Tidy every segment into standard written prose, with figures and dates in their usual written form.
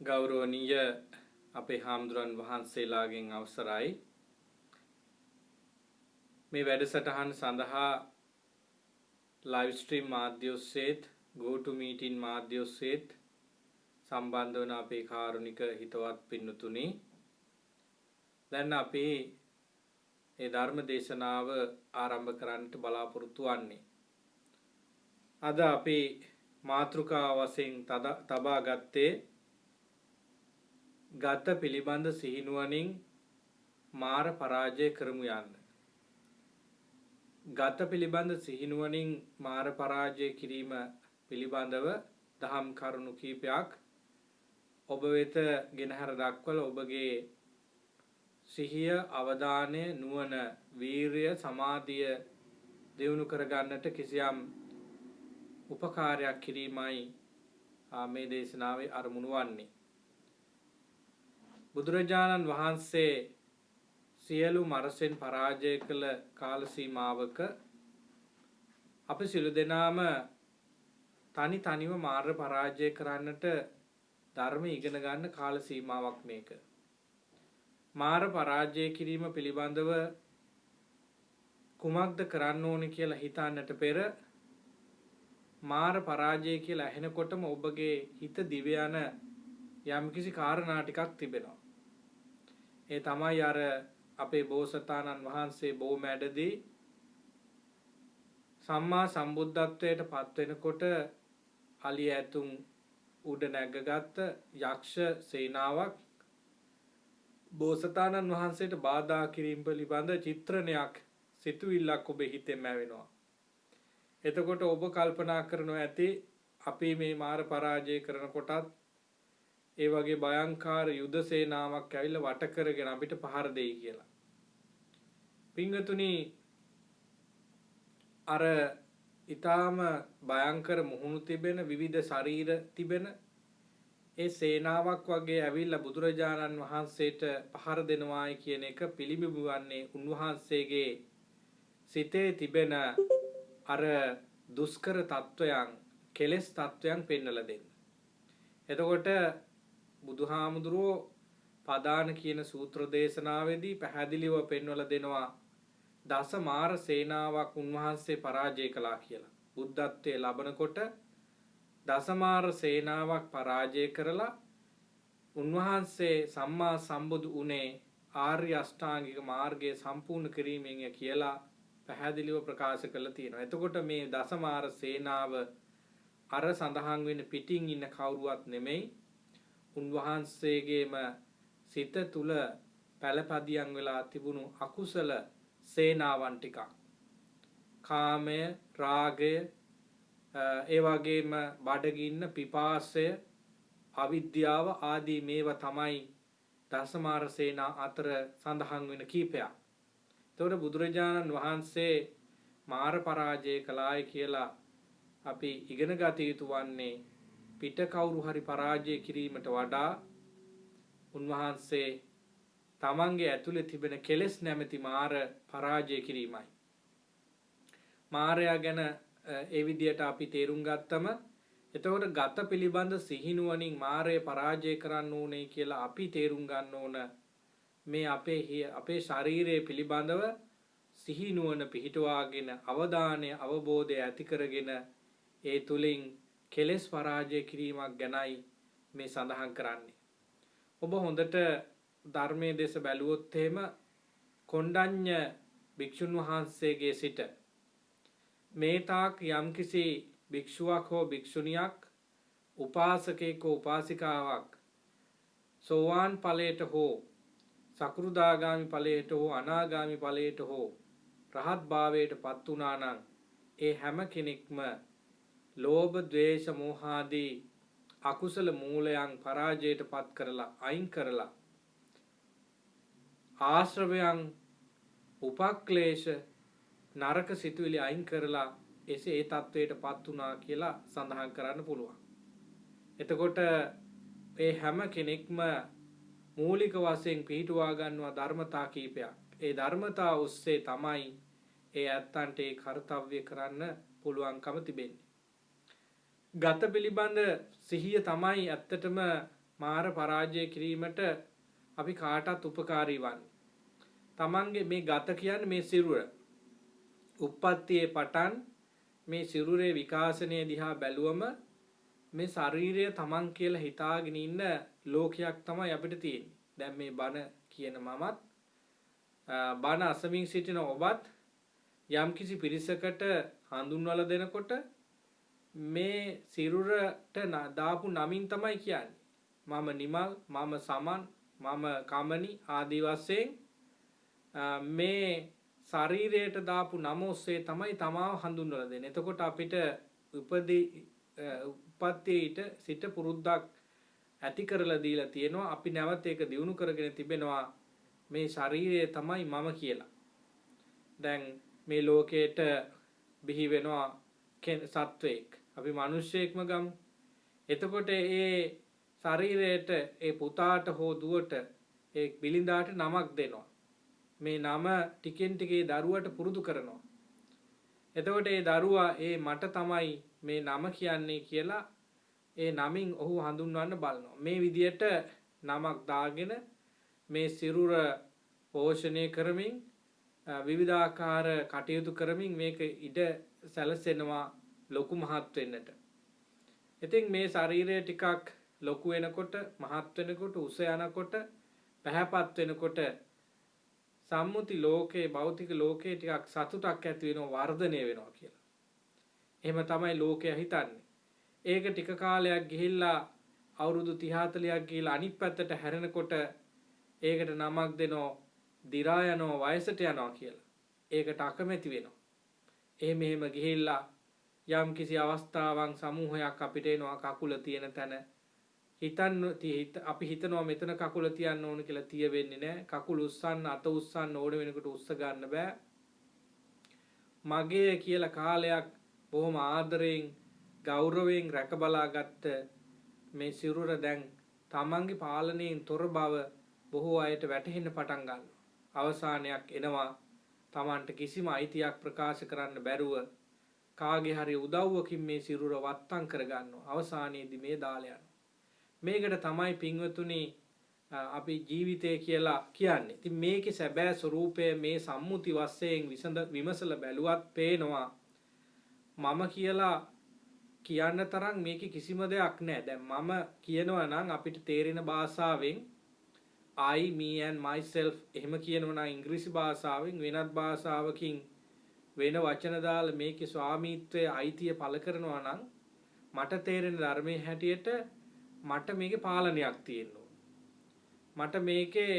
ගෞරවනීය අපේ හාමුදුරන් වහන්සේලාගෙන් අවසරයි මේ වැඩසටහන සඳහා ලයිව් ස්ට්‍රීම් මාධ්‍ය ඔස්සේත් go to meeting මාධ්‍ය ඔස්සේත් සම්බන්ධ වන අපේ කාරුණික හිතවත් පින්නතුනි දැන් අපි මේ ධර්ම දේශනාව ආරම්භ කරන්නට බලාපොරොත්තු වෙන්නේ අද අපි මාතෘකාව වශයෙන් තබා ගත්තේ ගත පිළිබඳ සිහිනුවණින් මාර පරාජය කරමු යන්න. ගත පිළිබඳ සිහිනුවණින් මාර පරාජය කිරීම පිළිබඳව දහම් කරුණු කීපයක් ඔබ වෙත ගෙනහැර දක්වලා ඔබගේ සිහිය, අවධානය, නුවණ, වීරිය, සමාධිය දියුණු කර ගන්නට කිසියම් උපකාරයක් කිරීමයි මේ දේශනාවේ අරමුණු වන්නේ. බුදුරජාණන් වහන්සේ සියලු මරසෙන් පරාජය කළ කාල සීමාවක අපි සියලු දෙනාම තනිව මාර්ග පරාජය කරන්නට ධර්ම ඉගෙන ගන්න කාල සීමාවක් මේක. මාර්ග පරාජය කිරීම පිළිබඳව කුමක්ද කරන්න ඕනේ කියලා හිතන්නට පෙර මාර්ග පරාජය කියලා ඇහෙනකොටම ඔබගේ හිත දිව යන යම්කිසි කාරණා ටිකක් තිබෙනවා. ඒ තමයි අර අපේ බෝසතාණන් වහන්සේ බොමැඩදී සම්මා සම්බුද්ධත්වයට පත් වෙනකොට අලිය ඇතුන් උඩ නැගගත් යක්ෂ සේනාවක් බෝසතාණන් වහන්සේට බාධා කිරීම පිළිබඳ චිත්‍රණයක් සිතුවිල්ලක් ඔබේ හිතෙන් ඇවෙනවා. එතකොට ඔබ කල්පනා කරනවා ඇති අපි මේ මාර පරාජය කරනකොටත් ඒ වගේ භයංකාර යුද සේනාවක් ඇවිල්ලා වට කරගෙන අපිට පහර දෙයි කියලා. පින්වතුනි අර ඊටාම භයංකර මුහුණු තිබෙන විවිධ ශරීර තිබෙන ඒ සේනාවක් වගේ ඇවිල්ලා බුදුරජාණන් වහන්සේට පහර දෙනවායි කියන එක පිළිබිඹු වන්නේ උන්වහන්සේගේ සිතේ තිබෙන අර දුෂ්කර තත්වයන්, කෙලෙස් තත්වයන් පෙන්වලා දෙන්න. එතකොට බුදුහාමුදුරුවෝ පදාන කියන සූත්‍ර දේශනාවේදී පැහැදිලිව පෙන්වලා දෙනවා දස මාර සේනාවක් උන්වහන්සේ පරාජය කළා කියලා. බුද්ධත්වයේ ලබනකොට දස මාර සේනාවක් පරාජය කරලා උන්වහන්සේ සම්මා සම්බුදු උනේ ආර්ය අෂ්ටාංගික මාර්ගය සම්පූර්ණ කිරීමෙන් කියලා පැහැදිලිව ප්‍රකාශ කරලා තියෙනවා. එතකොට මේ දස මාර සේනාව අර සඳහන් වෙන පිටින් ඉන්න කවුරුවත් නෙමෙයි උන්වහන්සේගේම සිත තුල පළපදියම් වෙලා තිබුණු අකුසල සේනාවන් ටිකක්. කාමය, රාගය, ඒ වගේම බඩගින්න, පිපාසය, අවිද්‍යාව ආදී මේවා තමයි දසමාර සේනා අතර සඳහන් වෙන කීපයක්. එතකොට බුදුරජාණන් වහන්සේ මාර පරාජය කළායි කියලා අපි ඉගෙන ගත යුතු වන්නේ පිට කවුරු හරි පරාජය කිරීමට වඩා උන්වහන්සේ තමන්ගේ ඇතුලේ තිබෙන කෙලෙස් නැමැති මාර පරාජය කිරීමයි. මාරයා ගැන ඒ විදිහට අපි තේරුම් ගත්තම එතකොට ගත පිළිබඳ සිහිනුවණින් මාරය පරාජය කරන්න ඕනේ කියලා අපි තේරුම් ගන්න ඕන මේ අපේ ශරීරයේ පිළිබඳව සිහිනුවණ පිහිටුවාගෙන අවධානය අවබෝධය ඇති කරගෙන ඒ තුලින් කෙලෙස් පරාජය කිරීමක් ගැනයි මේ සඳහන් කරන්නේ. ඔබ හොඳට ධර්මයේ දේශ බැලුවොත් එහෙම කොණ්ඩඤ්ඤ භික්ෂුන් වහන්සේගේ සිට මේ තාක් යම්කිසි භික්ෂුවක් හෝ භික්ෂුණියක් උපාසකෙක් හෝ උපාසිකාවක් සෝවාන් ඵලයට හෝ සකෘදාගාමි ඵලයට හෝ අනාගාමි ඵලයට හෝ රහත් භාවයට පත් වුණා නම් ඒ හැම කෙනෙක්ම ලෝභ, ද්වේෂ, මෝහ ආදී අකුසල මූලයන් පරාජයට පත් කරලා අයින් කරලා ආශ්‍රවයන්, උපක්ලේශ, නරක සිතුවිලි අයින් කරලා එසේ ඒ තත්වයට පත් වුණා කියලා සඳහන් කරන්න පුළුවන්. එතකොට මේ හැම කෙනෙක්ම මූලික වශයෙන් පිළිටුවා ගන්නවා ධර්මතා කීපයක්. ඒ ධර්මතා ඔස්සේ තමයි ඒ ඇත්තන්ට ඒ කාර්යය කරන්න පුළුවන්කම තිබෙන්නේ. ගත පිළිබඳ සිහිය තමයි ඇත්තටම මාර පරාජය කිරීමට අපි කාටත් උපකාරී වන්නේ. තමන්ගේ මේ ගත කියන්නේ මේ සිරුර. උප්පත්තියේ පටන් මේ සිරුරේ විකාශනය දිහා බැලුවම මේ ශරීරය තමන් කියලා හිතාගෙන ඉන්න ලෝකයක් තමයි අපිට තියෙන්නේ. දැන් මේ බණ කියන මමත් බණ අසමින් සිටින ඔබත් යම්කිසි පිරිසකට හඳුන්වලා දෙනකොට මේ සිරුරට දාපු නමින් තමයි කියන්නේ. මම නිමල්, මම සමන්, මම කමනි ආදී වශයෙන් මේ ශරීරයට දාපු නම ඔස්සේ තමයි තමාව හඳුන්වලා දෙන්නේ. එතකොට අපිට උපත්තියට සිට පුරුද්දක් ඇති කරලා දීලා තියෙනවා. අපි නැවත ඒක දියුණු කරගෙන තිබෙනවා. මේ ශරීරය තමයි මම කියලා. දැන් මේ ලෝකයට බිහි වෙනවා සත්වයක්. අපි මිනිස්සෙක්ම ගමු. එතකොට ඒ ශරීරයට ඒ පුතාට හෝ දුවට ඒ බිලින්දාට නමක් දෙනවා. මේ නම ටිකෙන් ටිකේ දරුවට පුරුදු කරනවා. එතකොට ඒ දරුවා මට තමයි මේ නම කියන්නේ කියලා ඒ නමින් ඔහු හඳුන්වන්න බලනවා. මේ විදියට නමක් දාගෙන මේ සිරුර පෝෂණය කරමින් විවිධාකාර කටයුතු කරමින් මේක ඉඩ සැලසෙනවා ලොකු මහත් වෙන්නට. ඉතින් මේ ශරීරය ටිකක් ලොකු වෙනකොට මහත් වෙනකොට උස යනකොට පැහැපත් වෙනකොට සම්මුති ලෝකේ භෞතික ලෝකේ ටිකක් සතුටක් ඇති වෙනවා වර්ධනය වෙනවා කියලා. එහෙම තමයි ලෝකය හිතන්නේ. ඒක ටික කාලයක් ගිහිල්ලා අවුරුදු 30 40ක් ගිහිල්ලා අනිත් පැත්තට හැරෙනකොට ඒකට නමක් දෙනවා දි รา යනවා වයසට යනවා කියලා. ඒකට අකමැති වෙනවා. එහෙම ගිහිල්ලා යම් කිසි අවස්ථාවක් සමූහයක් අපිට එනවා කකුල තියෙන තැන අපි හිතනවා මෙතන කකුල තියන්න ඕන කියලා තිය වෙන්නේ නැහැ. කකුල උස්සන්න අත උස්සන්න ඕන වෙනකොට උස්ස ගන්න බෑ. මගේ කියලා කාලයක් බොහොම ආදරයෙන් ගෞරවයෙන් රැක බලාගත්ත මේ සිරුර දැන් තමන්ගේ පාලනයෙන් තොර බව බොහෝ අයට වැටහෙන්න පටන් ගන්නවා. අවසානයක් එනවා තමන්ට කිසිම අයිතියක් ප්‍රකාශ කරන්න බැරුව කාගේ හරි උදව්වකින් මේ සිරුර වත්තම් කරගන්නවා. අවසානයේදී මේ දාලා යනවා. මේකට තමයි පින්වතුනි අපි ජීවිතය කියලා කියන්නේ. ඉතින් මේකේ සැබෑ ස්වરૂපය මේ සම්මුති වශයෙන් විමසලා බැලුවත් පේනවා මම කියලා කියන්න තරම් මේකේ කිසිම දෙයක් නැහැ. දැන් මම කියනවා නම් අපිට තේරෙන භාෂාවෙන් I, me and myself එහෙම කියනවා නම් ඉංග්‍රීසි භාෂාවෙන් වෙනත් භාෂාවකින් වෙන වචන දාලා මේකේ ස්වාමීත්වයේ අයිතිය පළ කරනවා නම් මට තේරෙන ධර්මයේ හැටියට මට මේකේ පාලනයක් තියෙන්න ඕන. මට මේකේ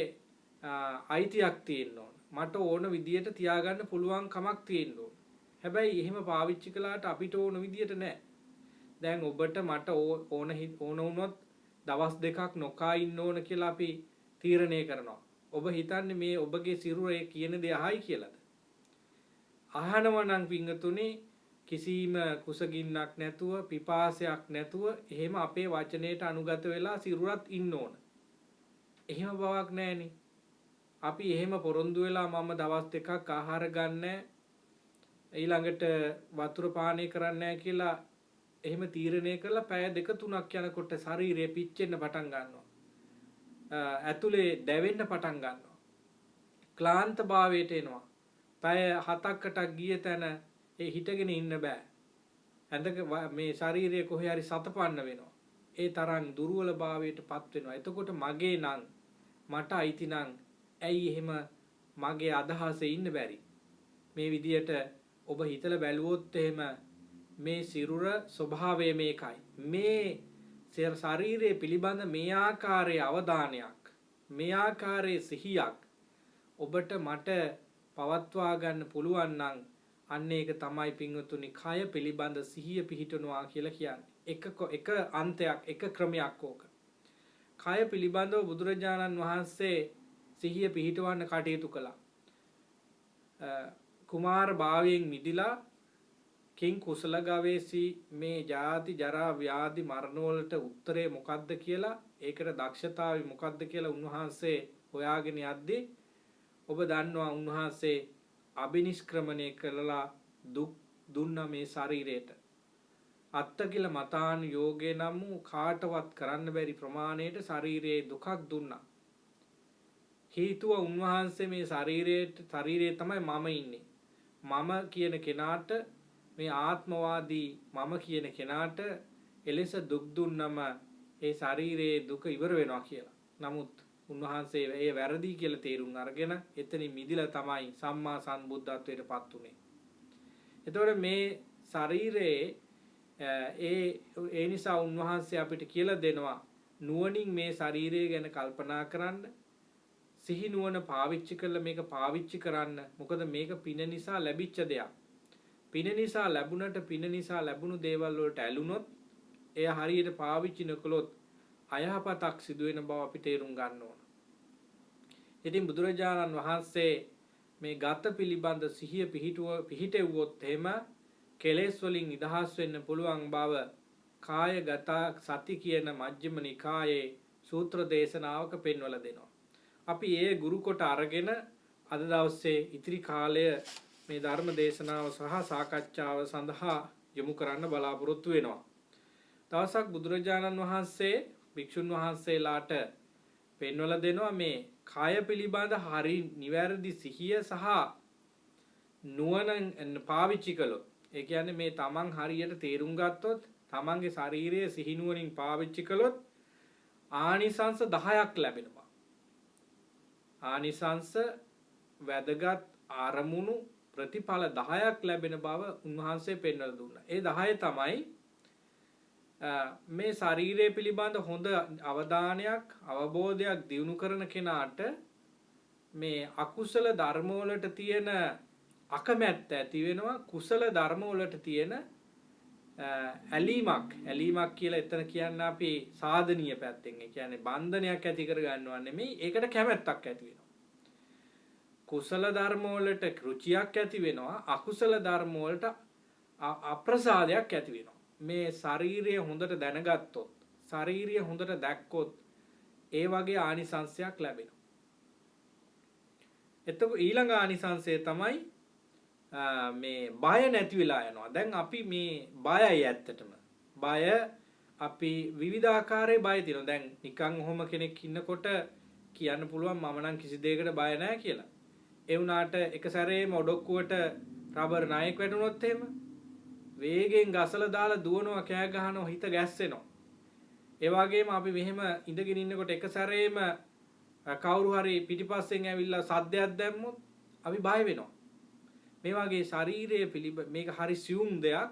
අයිතියක් තියෙන්න ඕන. මට ඕන විදියට තියාගන්න පුළුවන් කමක් තියෙන්න ඕන. හැබැයි එහෙම පාවිච්චි කළාට අපිට ඕන විදියට නෑ. දැන් ඔබට මට ඕන වුණොත් දවස් දෙකක් නොකා ඉන්න ඕන කියලා අපි තීරණය කරනවා. ඔබ හිතන්නේ මේ ඔබගේ සිරුරේ කියන දේ අහයි කියලාද? අහනවා නම් පිංගතුනි කිසිම කුසගින්නක් නැතුව පිපාසයක් නැතුව එහෙම අපේ වචනයට අනුගත වෙලා සිරුරත් ඉන්න ඕන. එහෙම බවක් නැහෙනේ. අපි එහෙම පොරොන්දු වෙලා මම දවස් දෙකක් ආහාර ගන්නෑ ඊළඟට වතුර පානය කරන්නේ කියලා එහෙම තීරණය කළා පැය 2-3ක් යනකොට ශරීරය පිච්චෙන්න පටන් ගන්නවා. ඇතුලේ දැවෙන්න පටන් ගන්නවා. ක්ලාන්ත භාවයට එනවා. පැය 7ක් 8ක් ගිය තැන හිටගෙන ඉන්න බෑ. ඇඳක මේ ශරීරය කොහේ හරි සතපන්න වෙනවා. ඒ තරම් දුර්වල භාවයට පත් වෙනවා. එතකොට මගේ නම් මට අයිති නම් ඇයි එහෙම මගේ අදහසේ ඉන්න බැරි? මේ විදියට ඔබ හිතලා බැලුවොත් එහෙම මේ සිරුර ස්වභාවය මේකයි. මේ ශරීරයේ පිළිබඳ මේ ආකාරයේ අවධානයක්, මේ ආකාරයේ සිහියක් ඔබට මට පවත්වා ගන්න පුළුවන් නම් අන්න ඒක තමයි පින්වතුනි කය පිළිබඳ සිහිය පිහිටනවා කියලා කියන්නේ. එක අන්තයක්, එක ක්‍රමයක් ඕක. කය පිළිබඳව බුදුරජාණන් වහන්සේ සිහිය පිහිටවන්න කටයුතු කළා. කුමාර භාවයෙන් මිදිලා කිං කුසල ගවේසි මේ ජාති ජරා ව්‍යාධි මරණ වලට උත්තරේ මොකද්ද කියලා ඒකට දක්ෂතාවය මොකද්ද කියලා උන්වහන්සේ හොයාගෙන යද්දී ඔබ දන්නවා උන්වහන්සේ අබිනිෂ්ක්‍රමණය කළා දුක් දුන්න මේ ශරීරයට. අත්ත කියලා මතාන් යෝගේ නම් වූ කාටවත් කරන්න බැරි ප්‍රමාණයට ශරීරයේ දුකක් දුන්නා. හේතුව උන්වහන්සේ මේ ශරීරයේ තමයි මම ඉන්නේ. මම කියන කෙනාට මේ ආත්මවාදී මම කියන කෙනාට එලෙස දුක් දුන්නම ඒ ශරීරයේ දුක ඉවර වෙනවා කියලා. නමුත් උන්වහන්සේ ඒ වැරදි කියලා තේරුම් අරගෙන එතනින් මිදිලා තමයි සම්මා සම්බුද්ධත්වයට පත් උනේ. එතකොට මේ ශරීරයේ ඒ නිසා උන්වහන්සේ අපිට කියලා දෙනවා නුවණින් මේ ශරීරය ගැන කල්පනා කරන්න, සිහි නුවණ පාවිච්චි කරලා මේක පාවිච්චි කරන්න. මොකද මේක පින නිසා ලැබිච්ච දෙයක්. පින නිසා ලැබුණට පින නිසා ලැබුණු දේවල් වලට ඇලුනොත් එය හරියට පාවිච්චි නොකළොත් අයහපතක් සිදු වෙන බව අපි තේරුම් ගන්න ඕන. ඉතින් බුදුරජාණන් වහන්සේ මේ ගත පිළිබඳ සිහිය පිහිටෙව්වොත් එහෙම කෙලෙස් වලින් නිදහස් වෙන්න පුළුවන් බව කායගත සති කියන මජ්ක්‍ධිම නිකායේ සූත්‍ර දේශනාවක පෙන්වලා දෙනවා. අපි ඒ ගුරු කොට අරගෙන අද දවසේ ඉතිරි කාලය මේ ධර්ම දේශනාව සහ සාකච්ඡාව සඳහා යොමු කරන්න බලාපොරොත්තු වෙනවා. දවසක් බුදුරජාණන් වහන්සේ භික්ෂුන් වහන්සේලාට පෙන්වලා දෙනවා මේ කාය පිළිබඳ හරි නිවැරදි සිහිය සහ නුවණ පාවිච්චි කළොත්, ඒ කියන්නේ මේ තමන් හරියට තේරුම් ගත්තොත්, තමන්ගේ ශරීරයේ සිහි නුවණින් පාවිච්චි කළොත් ආනිසංස 10ක් ලැබෙනවා. ආනිසංස වැදගත් ආරමුණු ප්‍රතිඵල 10ක් ලැබෙන බව උන්වහන්සේ පෙන්වලා දුන්නා. ඒ 10 තමයි මේ ශරීරය පිළිබඳ හොඳ අවධානයක් අවබෝධයක් දියුණු කරන කෙනාට මේ අකුසල ධර්ම වලට තියෙන අකමැත්ත ඇති වෙනවා. කුසල ධර්ම වලට තියෙන ඇලීමක් කියලා එතන කියන්නේ අපි සාධනීය පැත්තෙන්, ඒ කියන්නේ බන්ධනයක් ඇති කර ගන්නව නෙමෙයි, ඒකට කැමැත්තක් ඇති වෙනවා. කුසල ධර්ම වලට රුචියක් ඇති වෙනවා, අකුසල ධර්ම වලට අප්‍රසාදයක් ඇති වෙනවා. මේ ශාරීරිය හොඳට දැනගත්තොත්, ශාරීරිය හොඳට දැක්කොත් ඒ වගේ ආනිසංශයක් ලැබෙනවා. එතකොට ඊළඟ ආනිසංශය තමයි මේ බය නැති වෙලා යනවා. දැන් අපි මේ බයයි ඇත්තටම. බය අපි විවිධාකාරයේ බය තියෙනවා. දැන් නිකන් ඔහොම කෙනෙක් ඉන්නකොට කියන්න පුළුවන් මම නම් කිසි දෙයකට බය නැහැ කියලා. ඒ වුණාට එක සැරේම ඔඩොක්කුවට රබර් නායක වැටුනොත් එහෙම වේගෙන් ගසලා දාලා දුවනවා, කෑ ගහනවා, හිත ගැස්සෙනවා. ඒ වගේම අපි මෙහෙම ඉඳගෙන ඉන්නකොට එක සැරේම කවුරු හරි පිටිපස්සෙන් ඇවිල්ලා සද්දයක් දැම්මොත් අපි බය වෙනවා. මේ වගේ ශරීරයේ මේක හරි සියුම් දෙයක්.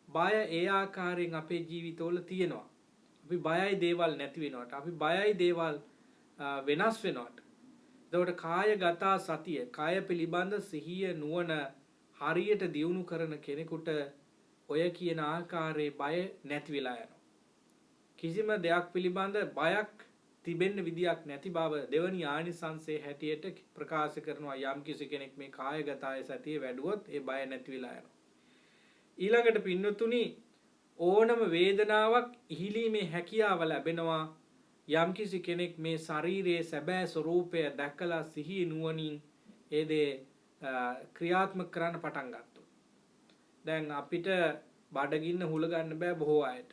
බය ඒ ආකාරයෙන් අපේ ජීවිතවල තියෙනවා. අපි බයයි දේවල් නැති වෙනවට, අපි බයයි දේවල් වෙනස් වෙනවට. එතකොට කායගත සතිය, කාය පිළිබඳ සිහිය නුවණ හරියට දියුණු කරන කෙනෙකුට ඔය කියන ආකාරයේ බය නැති වෙලා යනවා. කිසිම දෙයක් පිළිබඳ බයක් තිබෙන්න විදියක් නැති බව දෙවනි ආනිසංසයේ හැටියට ප්‍රකාශ කරනවා. යම් කිසි කෙනෙක් මේ කායගතය සතිය වැඩුවොත් ඒ බය නැති වෙලා යනවා. ඊළඟට පින්නතුනි, ඕනම වේදනාවක් ඉහිලීමේ හැකියාව ලැබෙනවා යම් කිසි කෙනෙක් මේ ශරීරයේ සැබෑ ස්වરૂපය දැකලා සිහි නුවණින් ඒ දේ ක්‍රියාත්මක කරන්න පටන් ගත්තා. දැන් අපිට බඩගින්න හුල ගන්න බෑ බොහෝ අයට.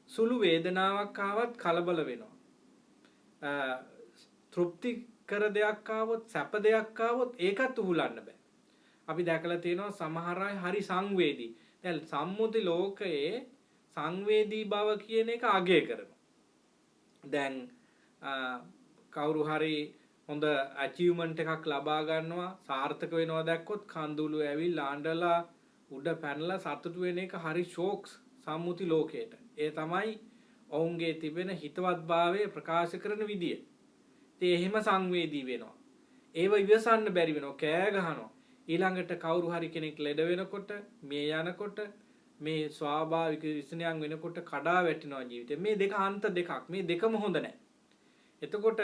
සුළු වේදනාවක් ආවත් කලබල වෙනවා. තෘප්ති කර දෙයක් ආවොත්, සැප දෙයක් ආවොත් ඒකත් උහුලන්න බෑ. අපි දැකලා තියෙනවා සමහර අය හරි සංවේදී. දැන් සම්මුති ලෝකයේ සංවේදී බව කියන එක අගය කරනවා. දැන් කවුරු හරි හොඳ අචීව්මන්ට් එකක් ලබා ගන්නවා, සාර්ථක වෙනවා දැක්කොත් කඳුළු ඇවිල්ලා ආණ්ඩලා උඩ පැනලා සතුටු වෙන එක හරි ෂෝක්ස් සම්මුති ලෝකයට. ඒ තමයි ඔවුන්ගේ තිබෙන හිතවත්භාවය ප්‍රකාශ කරන විදිය. ඉතින් එහෙම සංවේදී වෙනවා. ඒව ඉවසන්න බැරි වෙනවා, කෑ ගහනවා. ඊළඟට කවුරු හරි කෙනෙක් ලෙඩ වෙනකොට, මේ යනකොට, මේ ස්වාභාවික විසනයන් වෙනකොට කඩා වැටෙනවා ජීවිතේ. මේ දෙක අන්ත දෙකක්. මේ දෙකම හොඳ නැහැ. එතකොට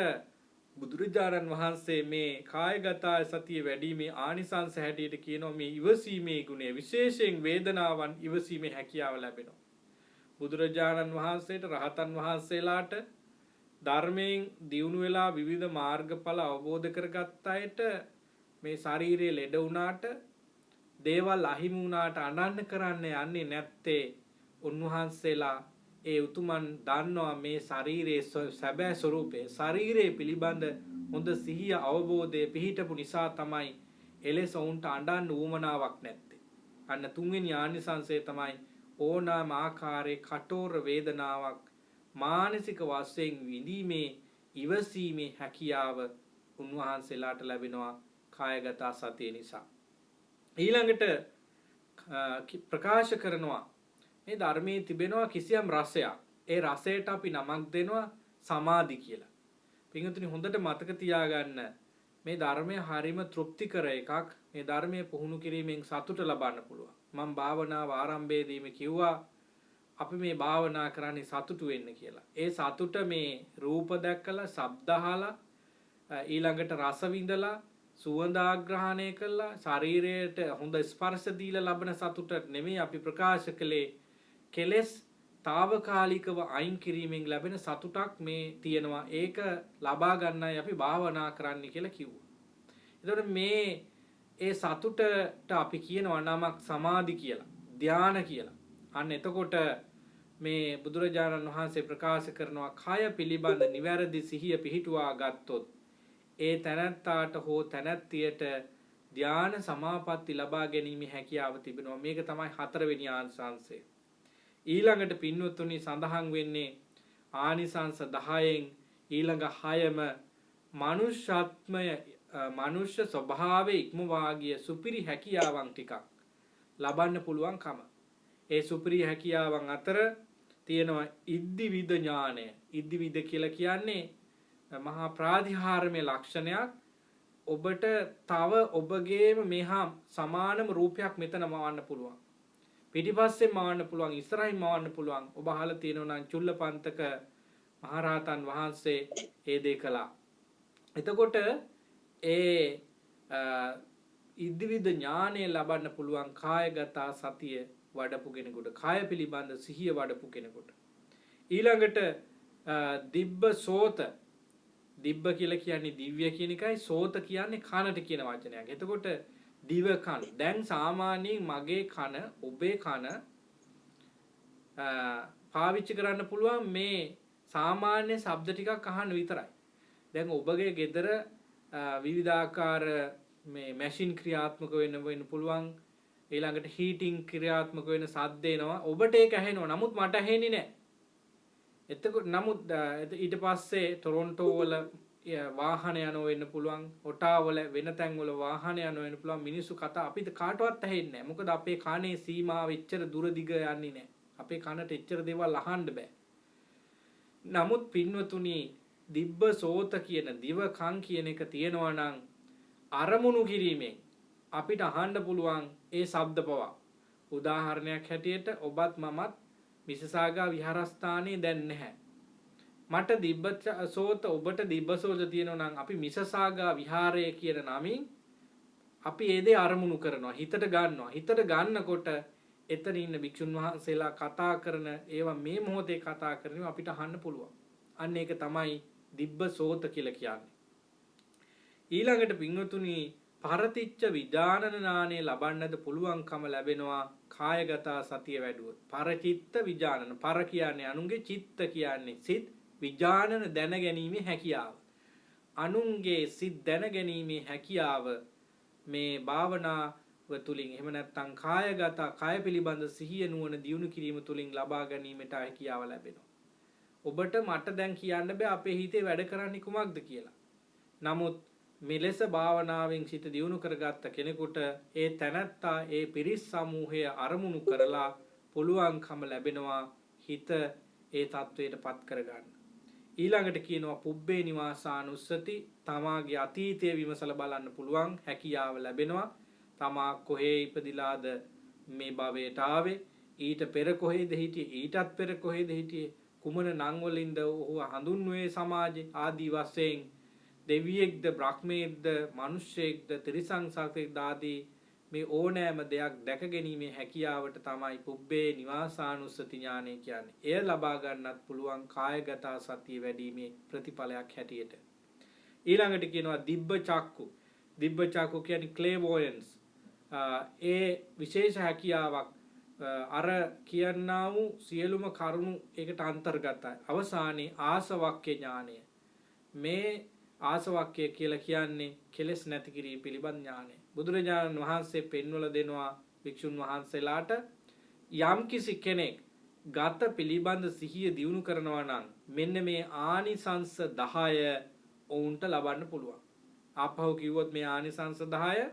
බුදුරජාණන් වහන්සේ මේ කායගත සතිය වැඩිීමේ ආනිසංස හැටියට කියනවා මේ ඉවසීමේ ගුණය, විශේෂයෙන් වේදනාවන් ඉවසීමේ හැකියාව ලැබෙනවා. බුදුරජාණන් වහන්සේට, රහතන් වහන්සේලාට ධර්මයෙන් දියුණු වෙලා විවිධ මාර්ගඵල අවබෝධ කරගත් අයට මේ ශරීරයේ ලෙඩ වුණාට, දේවල් අහිමි වුණාට අනන්න කරන්න යන්නේ නැත්තේ උන්වහන්සේලා ඒ උතුමන් දන්නවා මේ ශරීරයේ සැබෑ ස්වરૂපය. ශරීරයේ පිළිබඳ හොඳ සිහිය අවබෝධය පිහිටපු නිසා තමයි එලෙස උන්ට අඬන්න උවමනාවක් නැත්තේ. අන්න තුන්වෙනි ආනිසංසය තමයි ඕනෑම ආකාරයේ කටෝර වේදනාවක් මානසික වශයෙන් විඳීමේ ඉවසීමේ හැකියාව උන්වහන්සේලාට ලැබෙනවා කායගත සතිය නිසා. ඊළඟට ප්‍රකාශ කරනවා මේ ධර්මයේ තිබෙනවා කිසියම් රසයක්. ඒ රසයට අපි නමක් දෙනවා සමාධි කියලා. පින්වතුනි හොඳට මතක තියාගන්න මේ ධර්මය හරීම තෘප්තිකර එකක්. මේ ධර්මයේ පුහුණු කිරීමෙන් සතුට ලබන්න පුළුවන්. මම භාවනාව ආරම්භයේදීම කිව්වා අපි මේ භාවනා කරන්නේ සතුටු වෙන්න කියලා. ඒ සතුට මේ රූප දැක්කලා, ශබ්ද අහලා, ඊළඟට රස විඳලා, සුවඳ ආග්‍රහණය කළා, ශරීරයට හොඳ ස්පර්ශ දීලා ලබන සතුට නෙමෙයි අපි ප්‍රකාශ කළේ. කෙලෙස් తాවකාලිකව අයින් කිරීමෙන් ලැබෙන සතුටක් මේ තියෙනවා. ඒක ලබා ගන්නයි අපි භාවනා කරන්න කියලා කිව්වා. එතකොට මේ ඒ සතුටට අපි කියනවා නමක් සමාධි කියලා, ධාන කියලා. අන්න එතකොට මේ බුදුරජාණන් වහන්සේ ප්‍රකාශ කරනවා කය පිළිබඳ නිවැරදි සිහිය පිහිටුවා ගත්තොත් ඒ තැනැත්තාට හෝ තැනැත්තියට ධාන සමාපatti ලබා ගැනීමේ හැකියාව තිබෙනවා. මේක තමයි හතරවෙනි ආනිසංසය. ඊළඟට පින්වත්තුනි සඳහන් වෙන්නේ ආනිසංස 10න් ඊළඟ 6ම මනුෂ්‍යත්මය මනුෂ්‍ය ස්වභාවයේ ඉක්මවා ගිය සුපිරි හැකියාවන් ටිකක් ලබන්න පුළුවන්කම. ඒ සුපිරි හැකියාවන් අතර තියෙනවා ඉද්ධිවිද ඥානය. ඉද්ධිවිද කියලා කියන්නේ මහා ප්‍රාතිහාර්ය ලක්ෂණයක්. ඔබට තව ඔබගේම මෙහා සමානම රූපයක් මෙතන මවන්න පුළුවන්. පිටිපස්සෙන් මවන්න පුළුවන්, ඉස්සරහින් මවන්න පුළුවන්. ඔබ අහලා තියෙනවා නම් චුල්ලපන්තක මහරහතන් වහන්සේ ඒ දේ කළා. එතකොට ඒ ඉද්ධිවිද ඥානය ලබන්න පුළුවන් කායගත සතිය වඩපු කෙනෙකුට, කාය පිළිබඳ සිහිය වඩපු කෙනෙකුට. ඊළඟට දිබ්බ සෝත, දිබ්බ කියලා කියන්නේ දිව්‍ය කියන එකයි, සෝත කියන්නේ කනට කියන වචනයක්. එතකොට දිව කන. දැන් සාමාන්‍යයෙන් මගේ කන, ඔබේ කන පාවිච්චි කරන්න පුළුවන් මේ සාමාන්‍ය ශබ්ද ටිකක් අහන්න විතරයි. දැන් ඔබගේ ගෙදර විවිධාකාර මේ මැෂින් ක්‍රියාත්මක වෙන්න පුළුවන්. ඊළඟට හීටින් ක්‍රියාත්මක වෙන සද්ද එනවා. ඔබට ඒක ඇහෙනවා. නමුත් මට ඇහෙන්නේ නැහැ. එතකොට නමුත් ඊට පස්සේ ටොරොන්ටෝ වල වාහන යනවා වෙන්න පුළුවන්. ඔටාවා වල වෙන තැන් වල වාහන යනවා වෙන්න පුළුවන්. මිනිස්සු කතා අපිට කාටවත් ඇහෙන්නේ නැහැ. මොකද අපේ කනේ සීමාව එච්චර දුර දිග යන්නේ නැහැ. අපේ කනට එච්චර දේවල් අහන්න බෑ. නමුත් පින්වතුනි දිබ්බ සෝත කියන දිව කන් කියන එක තියෙනවා නම් අරමුණු කිරීමෙන් අපිට අහන්න පුළුවන් ඒ ශබ්ද පවා. උදාහරණයක් හැටියට ඔබත් මමත් මිසසාගා විහාරස්ථානයේ දැන් නැහැ. මට දිබ්බ සෝත, ඔබට දිබ්බ සෝත තියෙනවා නම් අපි මිසසාගා විහාරය කියන නමින් අපි ඒ දේ අරමුණු කරනවා, හිතට ගන්නවා. හිතට ගන්නකොට එතන ඉන්න භික්ෂුන් වහන්සේලා කතා කරන ඒවා මේ මොහොතේ කතා කරනවා අපිට අහන්න පුළුවන්. අන්න ඒක තමයි දිබ්බ සෝත කියලා කියන්නේ. ඊළඟට පින්වතුනි පරතිච්ච විඥානන ඥානය ලබන්නද පුළුවන්කම ලැබෙනවා කායගත සතිය වැඩුවොත්. පරචිත්ත විඥානන, පර කියන්නේ අනුන්ගේ, චිත්ත කියන්නේ සිත්, විඥානන දැනගැනීමේ හැකියාව. අනුන්ගේ සිත් දැනගැනීමේ හැකියාව මේ භාවනාව තුලින්, එහෙම නැත්නම් කායගත, කාය පිළිබඳ සිහිය නුවණ දියුණු කිරීම තුලින් ලබා ගැනීමට හැකියාව ලැබෙනවා. ඔබට මට දැන් කියන්න බෑ අපේ හිතේ වැඩ කරන්නේ කුමක්ද කියලා. නමුත් මෙලෙස භාවනාවෙන් සිත දියුණු කරගත්ත කෙනෙකුට ඒ තැනැත්තා ඒ පිරිස් සමූහය අරමුණු කරලා පුළුවන්කම ලැබෙනවා හිත ඒ තත්වයට පත් කරගන්න. ඊළඟට කියනවා පුබ්බේ නිවාසානුස්සති, තමාගේ අතීතය විමසලා බලන්න පුළුවන් හැකියාව ලැබෙනවා. තමා කොහේ ඉපදිලාද මේ භවයට ආවේ, ඊට පෙර කොහෙද හිටියේ, ඊටත් පෙර කොහෙද හිටියේ, කුමන නම් වලින්ද ඔහු හඳුන්වන්නේ සමාජේ ආදී වශයෙන්, දෙවියෙක්ද, බ්‍රහ්මයෙක්ද, මිනිසෙක්ද, තිරිසන් සතෙක්ද ආදී මේ ඕනෑම දෙයක් දැක ගැනීමේ හැකියාවට තමයි පුබ්බේ නිවාසානුස්සති ඥානය කියන්නේ. එය ලබා ගන්නත් පුළුවන් කායගත සතිය වැඩිීමේ ප්‍රතිඵලයක් හැටියට. ඊළඟට කියනවා දිබ්බ චක්කු. දිබ්බ චක්කු කියන්නේ ක්ලේවෝයන්ස්. ඒ විශේෂ හැකියාවක් අර කියන්නා වූ සියලුම කරුණු ඒකට අන්තර්ගතයි. අවසානයේ ආසවක්ඛ්‍ය ඥානය. මේ ආසවක්ඛ්‍ය කියලා කියන්නේ කෙලෙස් නැති කිරීම පිළිබඳ ඥානය. බුදුරජාණන් වහන්සේ පෙන්වලා දෙනවා භික්ෂුන් වහන්සේලාට යම්කිසි කෙනෙක් ගත පිළිබඳ සිහිය දියුණු කරනවා නම් මෙන්න මේ ආනිසංස 10 ඔවුන්ට ලබන්න පුළුවන්. ආපහු කිව්වොත් මේ ආනිසංස 10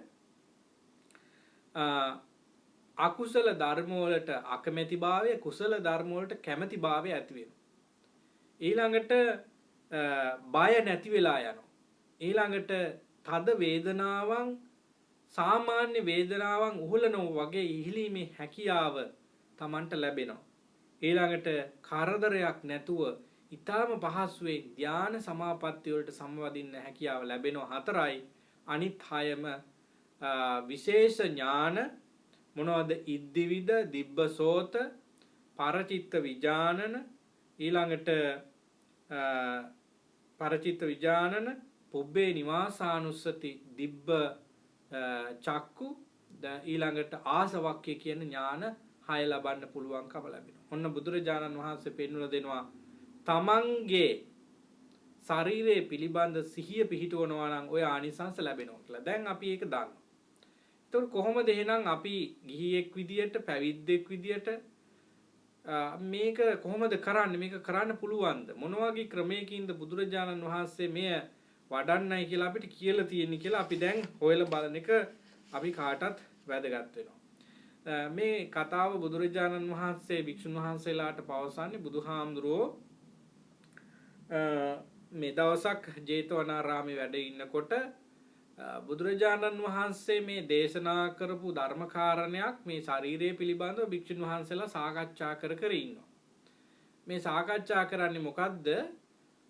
අකුසල ධර්ම වලට අකමැතිභාවය, කුසල ධර්ම වලට කැමැතිභාවය ඇති වෙනවා. ඊළඟට බය නැති වෙලා යනවා. ඊළඟට තද වේදනාවන්, සාමාන්‍ය වේදනාවන් උහුලනවා වගේ ඉහිලීමේ හැකියාව Tamanට ලැබෙනවා. ඊළඟට කරදරයක් නැතුව ඊටාම පහසුවෙන් ධාන සමාපatti වලට සමවදින්න හැකියාව ලැබෙනවා. 4යි. අනිත් 6ම විශේෂ ඥාන මොනවද? ඉද්දිවිද, දිබ්බසෝත, පරචිත්ත විජානන, ඊළඟට පරචිත්ත විජානන, පුබ්බේ නිවාසානුස්සති, දිබ්බ චක්කු, ඊළඟට ආසවක්ඛ්‍ය කියන ඥාන 6 ලබන්න පුළුවන්කම ලැබෙනවා. ඔන්න බුදුරජාණන් වහන්සේ පෙන්වලා දෙනවා තමන්ගේ ශරීරයේ පිළිබඳ සිහිය පිහිටවනවා නම් ඔය ආනිසංස ලැබෙනවා කියලා. දැන් අපි ඒක දන්නවා. එතකොට කොහොමද එහෙනම් අපි ගිහියෙක් විදියට, පැවිද්දෙක් විදියට මේක කොහොමද කරන්නේ? මේක කරන්න පුළුවන්ද? මොන වගේ ක්‍රමයකින්ද බුදුරජාණන් වහන්සේ මෙය වඩන්නයි කියලා අපිට කියලා තියෙන්නේ කියලා අපි දැන් හොයලා බලන එක අපි කාටත් වැදගත් වෙනවා. මේ කතාව බුදුරජාණන් වහන්සේ භික්ෂුන් වහන්සේලාට පවසන්නේ බුදුහාමුදුරුවෝ මේ දවසක් ජේතවනාරාමේ වැඩ ඉන්නකොට බුදුරජාණන් වහන්සේ මේ දේශනා කරපු ධර්මකාරණයක් මේ ශරීරය පිළිබඳව භික්ෂුන් වහන්සේලා සාකච්ඡා කර ඉන්නවා. මේ සාකච්ඡා කරන්නේ මොකද්ද?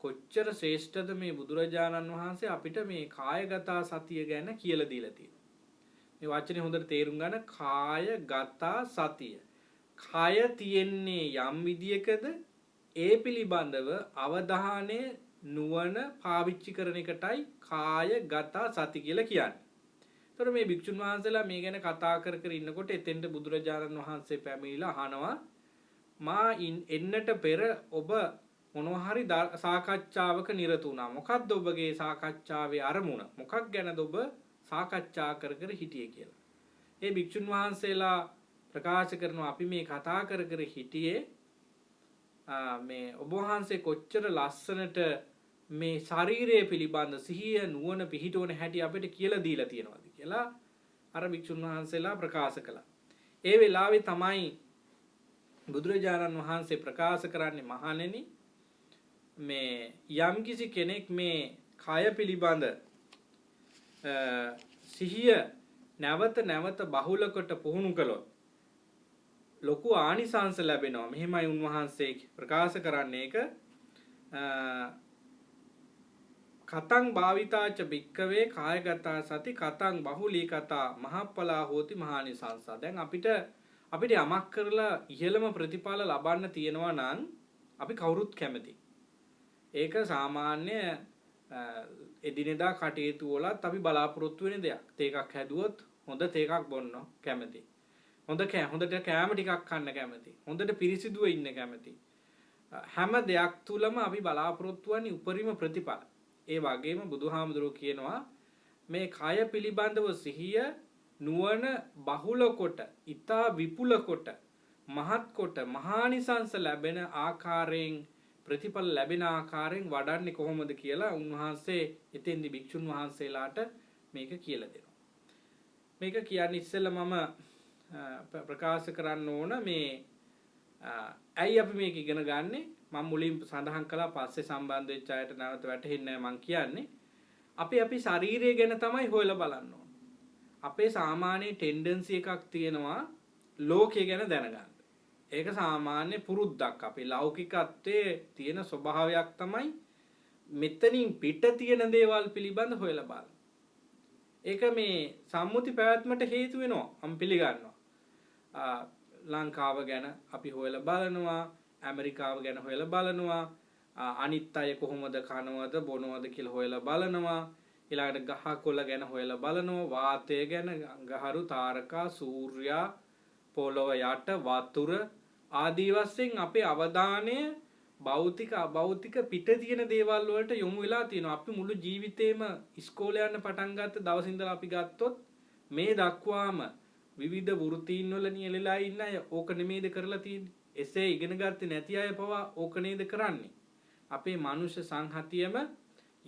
කොච්චර ශ්‍රේෂ්ඨද මේ බුදුරජාණන් වහන්සේ අපිට මේ කායගත සතිය ගැන කියලා දීලා තියෙනවා. මේ වචනේ හොඳට තේරුම් ගන්න. කායගත සතිය. කාය තියෙන්නේ යම් විදියකද ඒ පිළිබඳව අවධානය නුවණ පාවිච්චි කරන එකටයි කායගත සති කියලා කියන්නේ. ඒතර මේ භික්ෂුන් වහන්සේලා මේ ගැන කතා කර ඉන්නකොට එතෙන්ට බුදුරජාණන් වහන්සේ පැමිණිලා අහනවා මා එන්නට පෙර ඔබ මොනවා හරි සාකච්ඡාවක නිරත වුණා. මොකක්ද ඔබගේ සාකච්ඡාවේ අරමුණ? මොකක් ගැනද ඔබ සාකච්ඡා කර හිටියේ කියලා. ඒ භික්ෂුන් වහන්සේලා ප්‍රකාශ කරනවා අපි මේ කතා කර හිටියේ මේ ඔබ වහන්සේ කොච්චර ලස්සනට මේ ශරීරය පිළිබඳ සිහිය නුවණ පිහිටවන හැටි අපිට කියලා දීලා තියෙනවාද කියලා අර භික්ෂුන් වහන්සේලා ප්‍රකාශ කළා. ඒ වෙලාවේ තමයි බුදුරජාණන් වහන්සේ ප්‍රකාශ කරන්නේ මහණෙනි මේ යම්කිසි කෙනෙක් මේ කය පිළිබඳ සිහිය නැවත නැවත බහුල කොට පුහුණු කළොත් ලොකු ආනිසංස ලැබෙනවා. මෙහෙමයි උන්වහන්සේ ප්‍රකාශ කරන්නේ. ඒක කතං භාවිතාච භික්කවේ කායගත සති කතං බහුලී කතා මහප්පලා හෝති මහානිසංස. දැන් අපිට යමක් කරලා ඉහළම ප්‍රතිඵල ලබන්න තියෙනවා නම් අපි කවුරුත් කැමති. ඒක සාමාන්‍ය එදිනෙදා කටයුතු වලත් අපි බලාපොරොත්තු වෙන දෙයක්. තේකක් හැදුවොත් හොඳ තේකක් බොන්න කැමති. හොඳට කෑම ටිකක් කන්න කැමති. හොඳට පිරිසිදුව ඉන්න කැමති. හැම දෙයක් තුලම අපි බලාපොරොත්තු වන්නේ උපරිම ප්‍රතිඵල. ඒ වගේම බුදුහාමුදුරුවෝ කියනවා මේ කය පිළිබඳව සිහිය නුවණ බහුල කොට, ඊතා විපුල කොට, මහත් කොට මහානිසංස ලැබෙන ආකාරයෙන් ප්‍රතිඵල ලැබෙන ආකාරයෙන් වඩන්නේ කොහොමද කියලා උන්වහන්සේ එතෙන්දි භික්ෂුන් වහන්සේලාට මේක කියලා දෙනවා. මේක කියන්නේ ඉස්සෙල්ලා මම ප්‍රකාශ කරන්න ඕන මේ ඇයි අපි මේක ඉගෙන ගන්නෙ? මම මුලින් සඳහන් කළා පස්සේ සම්බන්ධ වෙච්ච අයට නැවත වැටහෙන්නේ නැහැ මං කියන්නේ. අපි ශරීරය ගැන තමයි හොයලා බලන්න ඕන. අපේ සාමාන්‍ය ටෙන්ඩන්සි එකක් තියෙනවා ලෝකය ගැන දැනගන්න. ඒක සාමාන්‍ය පුරුද්දක්. අපේ ලෞකිකත්වයේ තියෙන ස්වභාවයක් තමයි මෙතනින් පිට තියෙන දේවල් පිළිබඳ හොයලා බලන්න. ඒක මේ සම්මුති පැවැත්මට හේතු වෙනවා. මම පිළිගන්නවා. ලංකාව ගැන අපි හොයලා බලනවා, ඇමරිකාව ගැන හොයලා බලනවා, අනිත් අය කොහොමද කනවද බොනවද කියලා හොයලා බලනවා, ඊළඟට ගහකොළ ගැන හොයලා බලනවා, වාතය ගැන, ගහරු තාරකා, සූර්යා, පොළොව යට වතුර ආදී වශයෙන් අපේ අවධානය භෞතික අභෞතික පිට තියෙන දේවල් වලට යොමු වෙලා තියෙනවා. අපි මුළු ජීවිතේම ඉස්කෝලේ යන්න පටන් ගත්ත දවස් ඉඳලා අපි ගත්තොත් මේ දක්වාම විවිධ වෘත්තීන් වල නියැලලා ඉන්න අය ඕක නෙමෙයිද කරලා තියෙන්නේ. එසේ ඉගෙන ගත්තේ නැති අය පවා ඕක නේද කරන්නේ. අපේ මනුෂ්‍ය සංහතියම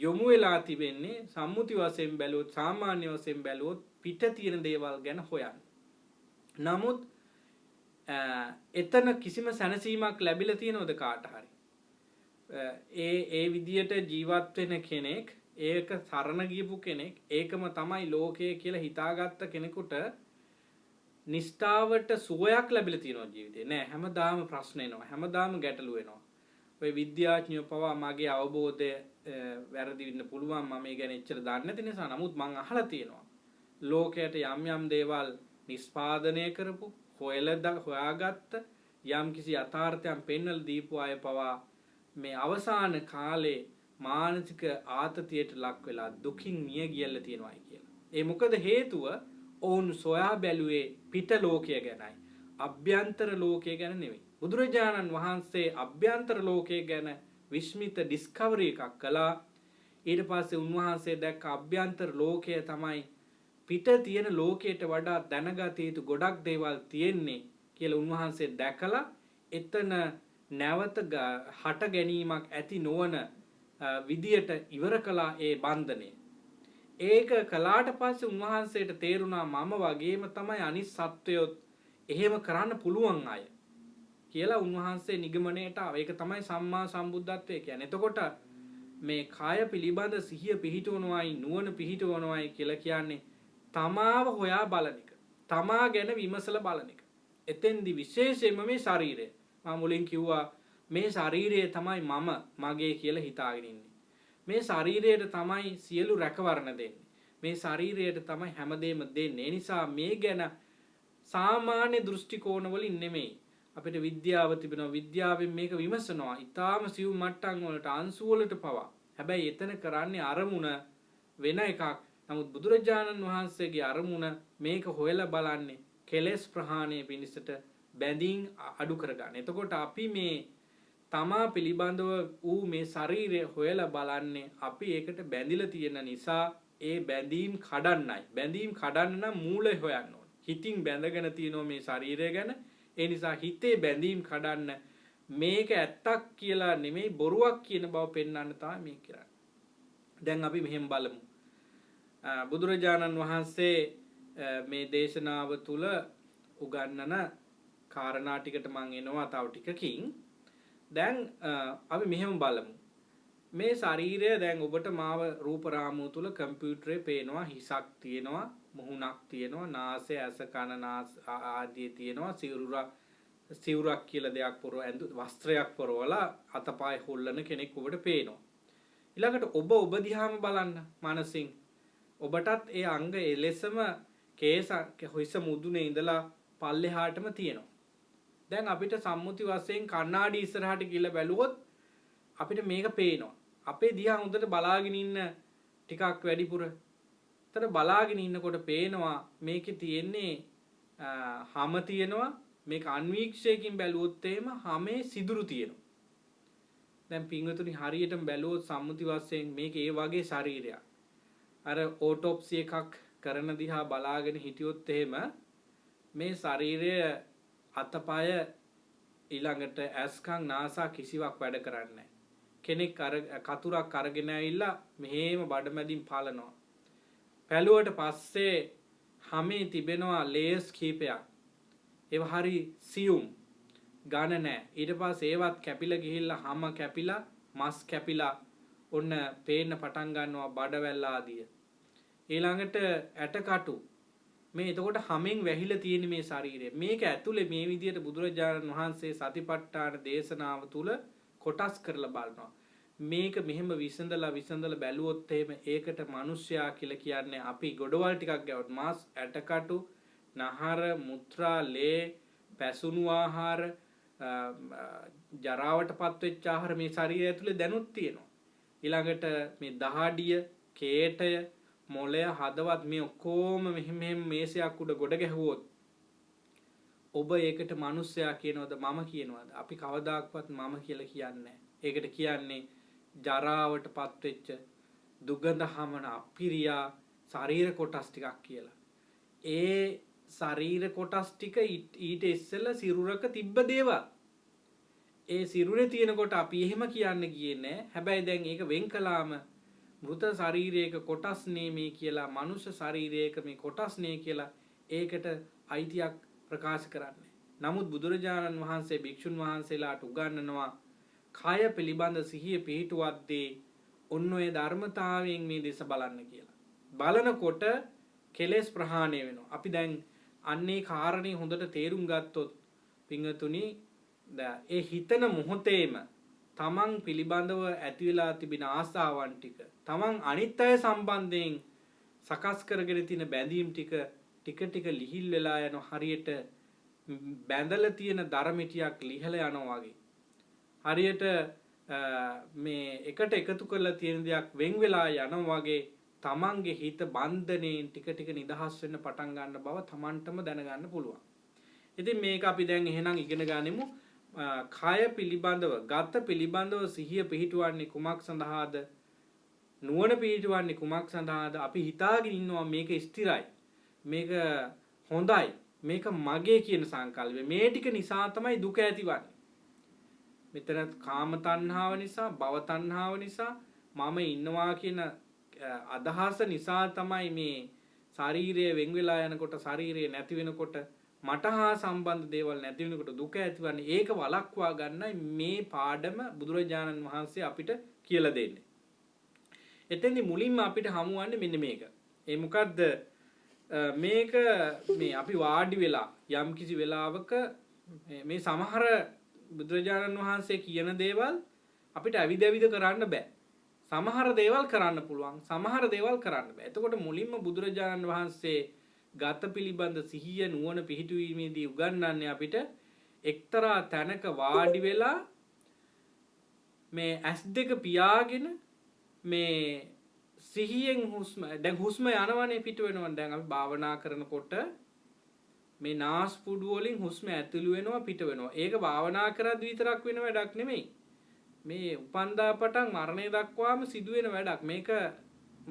යොමු වෙලා තිබෙන්නේ සම්මුති වශයෙන් බැලුවොත් සාමාන්‍ය වශයෙන් බැලුවොත් පිට තියෙන දේවල් ගැන හොයන්න. නමුත් එතන කිසිම සැනසීමක් ලැබිලා තියෙනවද කාට හරි? ඒ විදියට ජීවත් වෙන කෙනෙක්, ඒක සරණ ගියපු කෙනෙක්, ඒකම තමයි ලෝකය කියලා හිතාගත්ත කෙනෙකුට නිෂ්ඨාවට සුවයක් ලැබිලා තියෙනවා ජීවිතේ. නෑ, හැමදාම ප්‍රශ්න එනවා. හැමදාම ගැටලු එනවා. ඔය විද්‍යාඥයෝ පවා මගේ අවබෝධය වැරදි වෙන්න පුළුවන්, මම මේ ගැන එච්චර දන්නේ නැති නිසා. නමුත් මං අහලා තියෙනවා ලෝකයට යම් යම් දේවල් නිෂ්පාදනය කරපු, හොයාගත්ත යම් කිසි යථාර්ථයක් පෙන්වලා දීපු අය පවා මේ අවසාන කාලේ මානසික ආතතියට ලක් වෙලා දුකින් මිය ගියලා තියෙනවායි කියලා. ඒ මොකද හේතුව? ඔවුන් සොයා බැලුවේ පිට ලෝකය ගැනයි, අභ්‍යන්තර ලෝකය ගැන නෙවෙයි. බුදුරජාණන් වහන්සේ අභ්‍යන්තර ලෝකය ගැන විශ්මිත ඩිස්කවරි එකක් කළා. ඊට පස්සේ උන්වහන්සේ දැක්ක අභ්‍යන්තර ලෝකය තමයි පිට තියෙන ලෝකයට වඩා දැනගත යුතු ගොඩක් දේවල් තියෙන්නේ කියලා උන්වහන්සේ දැකලා එතන නැවත හට ගැනීමක් ඇති නොවන විදියට ඉවර කළා ඒ බන්ධනය. ඒක කළාට පස්සේ උන්වහන්සේට තේරුණා මම වගේම තමයි අනිත් සත්වයොත් එහෙම කරන්න පුළුවන් අය කියලා උන්වහන්සේ නිගමනයට ආවා. ඒක තමයි සම්මා සම්බුද්ධත්වය කියන්නේ. එතකොට මේ කාය පිළිබඳ සිහිය පිහිටවනවායි නුවණ පිහිටවනවායි කියලා කියන්නේ තමාව හොයා බලන එක. තමා ගැන විමසලා බලන එක. එතෙන්දි විශේෂයෙන්ම මේ ශරීරය. මම මුලින් කිව්වා මේ ශරීරය තමයි මම මගේ කියලා හිතාගෙන ඉන්නේ. මේ ශරීරයට තමයි සියලු රැකවරණ දෙන්නේ. මේ ශරීරයට තමයි හැමදේම දෙන්නේ. ඒ නිසා මේ ගැන සාමාන්‍ය දෘෂ්ටි කෝණ වලින් නෙමෙයි අපිට විද්‍යාව තිබෙනවා. විද්‍යාවෙන් මේක විමසනවා. ඊටාම සිව් මට්ටම් වලට අංශු වලට පවා. හැබැයි එතන කරන්නේ අරමුණ වෙන එකක්. නමුත් බුදුරජාණන් වහන්සේගේ අරමුණ මේක හොයලා බලන්නේ කෙලෙස් ප්‍රහාණය පිණිසට බැඳීම් අඩු කරගන්න. එතකොට අපි මේ තමා පිළිබඳව ඌ මේ ශරීරය හොයලා බලන්නේ අපි ඒකට බැඳිලා තියෙන නිසා ඒ බැඳීම් කඩන්නයි. බැඳීම් කඩන්න නම් මූලය හොයන්න ඕන. හිතින් බැඳගෙන තියෙනවා මේ ශරීරය ගැන. ඒ නිසා හිතේ බැඳීම් කඩන්න මේක ඇත්තක් කියලා නෙමෙයි බොරුවක් කියන බව පෙන්වන්න තමයි මේ කරන්නේ. දැන් අපි මෙහෙම බලමු. බුදුරජාණන් වහන්සේ මේ දේශනාව තුල උගන්වන කාරණා ටිකට මම එනවා තව ටිකකින්. දැන් අපි මෙහෙම බලමු. මේ ශරීරය දැන් ඔබට මාව රූප රාමුව තුල කම්පියුටරේ පේනවා. හිසක් තියෙනවා, මුහුණක් තියෙනවා, නාසය, ඇස, කන, ආදී තියෙනවා. සිවුරක් කියලා දෙයක් වස්ත්‍රයක් පොරවලා අතපය හොල්ලන කෙනෙක් ඔබට පේනවා. ඊළඟට ඔබ දිහාම බලන්න මනසින්. ඔබටත් ඒ අංග එලෙසම කේස හිස මුදුනේ ඉඳලා පල්ලෙහාටම තියෙනවා. දැන් අපිට සම්මුති වශයෙන් කණ්ණාඩි ඉස්සරහට ගිහලා බැලුවොත් අපිට මේක පේනවා. අපේ දිහා හොඳට බලාගෙන ඉන්න ටිකක් වැඩිපුර. ඒතර බලාගෙන ඉන්නකොට පේනවා මේකේ තියෙන්නේ හම තියෙනවා. මේක අන්වීක්ෂයකින් බැලුවොත් එහෙම හමේ සිදුරු තියෙනවා. දැන් පින්වතුනි හරියටම බැලුවොත් සම්මුති වශයෙන් මේක ඒ වගේ ශරීරයක්. අර ඕටොප්සි එකක් කරන දිහා බලාගෙන හිටියොත් එහෙම මේ ශරීරය අතපය ඊළඟට ඇස්කම් නාසා කිසිවක් වැඩ කරන්නේ නැහැ. කෙනෙක් කතුරක් අරගෙන ඇවිල්ලා මෙහෙම බඩමැදින් පාලනවා. පැලුවට පස්සේ හැමේ තිබෙනවා ලේයර්ස් කීපයක්. ඒව හරි සියුම් ගාන නැහැ. ඊට පස්සේ ඒවත් කැපිලා ගිහිල්ලා හැම කැපිලා මස් කැපිලා ඔන්න පේන්න පටන් ගන්නවා බඩවැල් ආදිය. ඊළඟට ඇටකටු මේ එතකොට හැමෙන් වැහිලා තියෙන මේ ශරීරය. මේක ඇතුලේ මේ විදිහට බුදුරජාණන් වහන්සේ සතිපට්ඨාන දේශනාව තුල කොටස් කරලා බලනවා. මේක මෙහෙම විසඳලා බැලුවොත් එහෙම ඒකට මිනිස්සයා කියලා කියන්නේ අපි ගොඩවල් ටිකක් ගැවුවත් මාස්, ඇටකටු, නහර, මුත්‍රා, ලේ, පැසුණු ආහාර, ජරාවටපත් වෙච්ච ආහාර මේ ශරීරය ඇතුලේ දැනුත් තියෙනවා. ඊළඟට මේ දහඩිය, කේටය, මොළය, හදවත් මේ ඔක්කොම මෙහෙම මේසයක් උඩ ගොඩ ගැහුවොත් ඔබ ඒකට මිනිස්සයා කියනවද මම කියනවද? අපි කවදාක්වත් මම කියලා කියන්නේ නැහැ. ඒකට කියන්නේ ජරාවටපත් වෙච්ච දුගඳ හමන අපිරියා ශරීර කොටස් ටිකක් කියලා. ඒ ශරීර කොටස් ටික ඊට ඉස්සෙල්ලා සිරුරක තිබ්බ දේවල්. ඒ සිරුරේ තියෙනකොට අපි එහෙම කියන්න ගියේ නැහැ. හැබැයි දැන් ඒක වෙන් කළාම මෘත ශරීරයක කොටස් නේ මේ කියලා, මනුෂ්‍ය ශරීරයක මේ කොටස් නේ කියලා ඒකට අයිතියක් ප්‍රකාශ කරන්නේ. නමුත් බුදුරජාණන් වහන්සේ භික්ෂුන් වහන්සේලාට උගන්වනවා කය පිළිබඳ සිහිය පිහිටුවද්දී ඔන්න ඔය ධර්මතාවයෙන් මේ දේශ බලන්න කියලා. බලනකොට කෙලෙස් ප්‍රහාණය වෙනවා. අපි දැන් අන්නේ කාරණේ හොඳට තේරුම් ගත්තොත් පින්වතුනි ඒ හිතන මොහොතේම තමන් පිළිබඳව ඇති වෙලා තිබෙන ආසාවන් ටික, තමන් අනිත් අය සම්බන්ධයෙන් සකස් කරගෙන තියෙන බැඳීම් ටික ටික ලිහිල් වෙලා යන හරියට බැඳලා තියෙන ධර්මිතියක් ලිහලා යනවා වගේ. හරියට මේ එකට එකතු කරලා තියෙන දෙයක් වෙන් වෙලා යනවා වගේ තමන්ගේ හිත බන්ධණයෙන් ටික නිදහස් වෙන්න පටන් ගන්න බව තමන්ටම දැනගන්න පුළුවන්. ඉතින් මේක අපි දැන් එහෙනම් ඉගෙන ගනිමු. කය පිළිබඳව, ගත පිළිබඳව සිහිය පිහිටුවන්නේ කුමක් සඳහාද? නුවණ පිහිටුවන්නේ කුමක් සඳහාද? අපි හිතාගෙන ඉන්නවා මේක ස්ථිරයි, මේක හොඳයි, මේක මගේ කියන සංකල්පය. මේ ටික නිසා තමයි දුක ඇතිවන්නේ. මෙතන කාම තණ්හාව නිසා, භව තණ්හාව නිසා, මම ඉන්නවා කියන අදහස නිසා තමයි මේ ශරීරය වෙන් වෙලා යනකොට, ශරීරය නැති වෙනකොට, මට හා සම්බන්ධ දේවල් නැති වෙනකොට දුක ඇතිවන්නේ. ඒක වළක්වා ගන්නයි මේ පාඩම බුදුරජාණන් වහන්සේ අපිට කියලා දෙන්නේ. එතෙන්දි මුලින්ම අපිට හමුවන්නේ මෙන්න මේක. ඒ මොකද්ද? මේක මේ අපි වාඩි වෙලා යම් කිසි වෙලාවක මේ සමහර බුදුරජාණන් වහන්සේ කියන දේවල් අපිට ඇවිද කරන්න බෑ. සමහර දේවල් කරන්න පුළුවන්, සමහර දේවල් කරන්න බෑ. එතකොට මුලින්ම බුදුරජාණන් වහන්සේ ගත පිළිබඳ සිහිය නුවණ පිහිටුවීමේදී උගන්වන්නේ අපිට එක්තරා තැනක වාඩි වෙලා මේ S2 පියාගෙන මේ සිහියෙන් දැන් හුස්ම යනවනේ පිට වෙනවනේ. දැන් අපි භාවනා කරනකොට මේ නාස්පුඩු වලින් හුස්ම ඇතුළු වෙනවා පිට වෙනවා. ඒක භාවනා කරද්දී විතරක් වෙන වැඩක් නෙමෙයි. මේ උපන්දා පටන් මරණය දක්වාම සිදුවෙන වැඩක්. මේක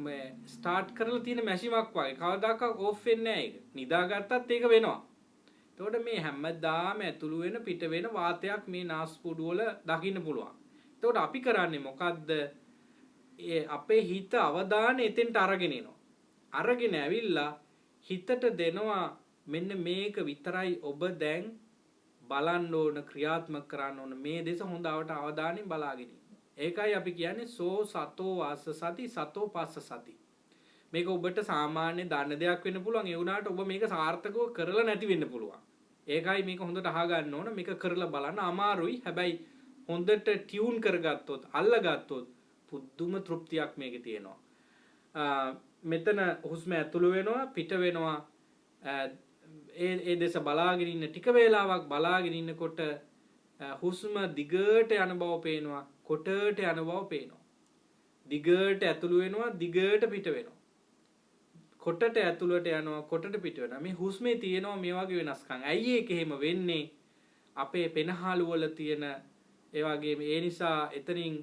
මේ ස්ටාර්ට් කරලා තියෙන මැෂිමක් වගේ. කවදාකවත් ඕෆ් වෙන්නේ නැහැ ඒක. නිදාගත්තත් ඒක වෙනවා. එතකොට මේ හැමදාම ඇතුළු වෙන පිට වෙන වාතයක් මේ නාස්පුඩු වල දකින්න පුළුවන්. එතකොට අපි කරන්නේ මොකද්ද? අපේ හිත අවධානය එතෙන්ට අරගෙන එනවා. අරගෙන ඇවිල්ලා හිතට දෙනවා මෙන්න මේක විතරයි ඔබ දැන් බලන්න ඕන, ක්‍රියාත්මක කරන්න ඕන. මේ දේශ හොඳවට අවධානයෙන් බලාගෙන ඉන්න. ඒකයි අපි කියන්නේ සෝ සතෝ වාස සති සතෝ පස්ස සති. මේක ඔබට සාමාන්‍ය දන්න දෙයක් වෙන්න පුළුවන්. ඒ වුණාට ඔබ මේක සාර්ථකව කරලා නැති වෙන්න පුළුවන්. ඒකයි මේක හොඳට අහගන්න ඕන. මේක කරලා බලන්න අමාරුයි. හැබැයි හොඳට ටියුන් කරගත්තොත්, අල්ලගත්තොත් පුදුම තෘප්තියක් මේකේ තියෙනවා. මෙතන හුස්ම ඇතුළු වෙනවා, පිට වෙනවා. ඒ දේශ බලාගෙන ඉන්න ටික වේලාවක් බලාගෙන ඉන්නකොට හුස්ම දිගට යන බව පේනවා, කොටට යන බව පේනවා. දිගට ඇතුළු වෙනවා, දිගට පිට වෙනවා. කොටට ඇතුළට යනවා, කොටට පිට වෙනවා. මේ හුස්මේ තියෙනවා මේ වගේ වෙනස්කම්. ඇයි ඒක එහෙම වෙන්නේ? අපේ පෙනහළු වල තියෙන ඒ වගේම ඒ නිසා එතනින්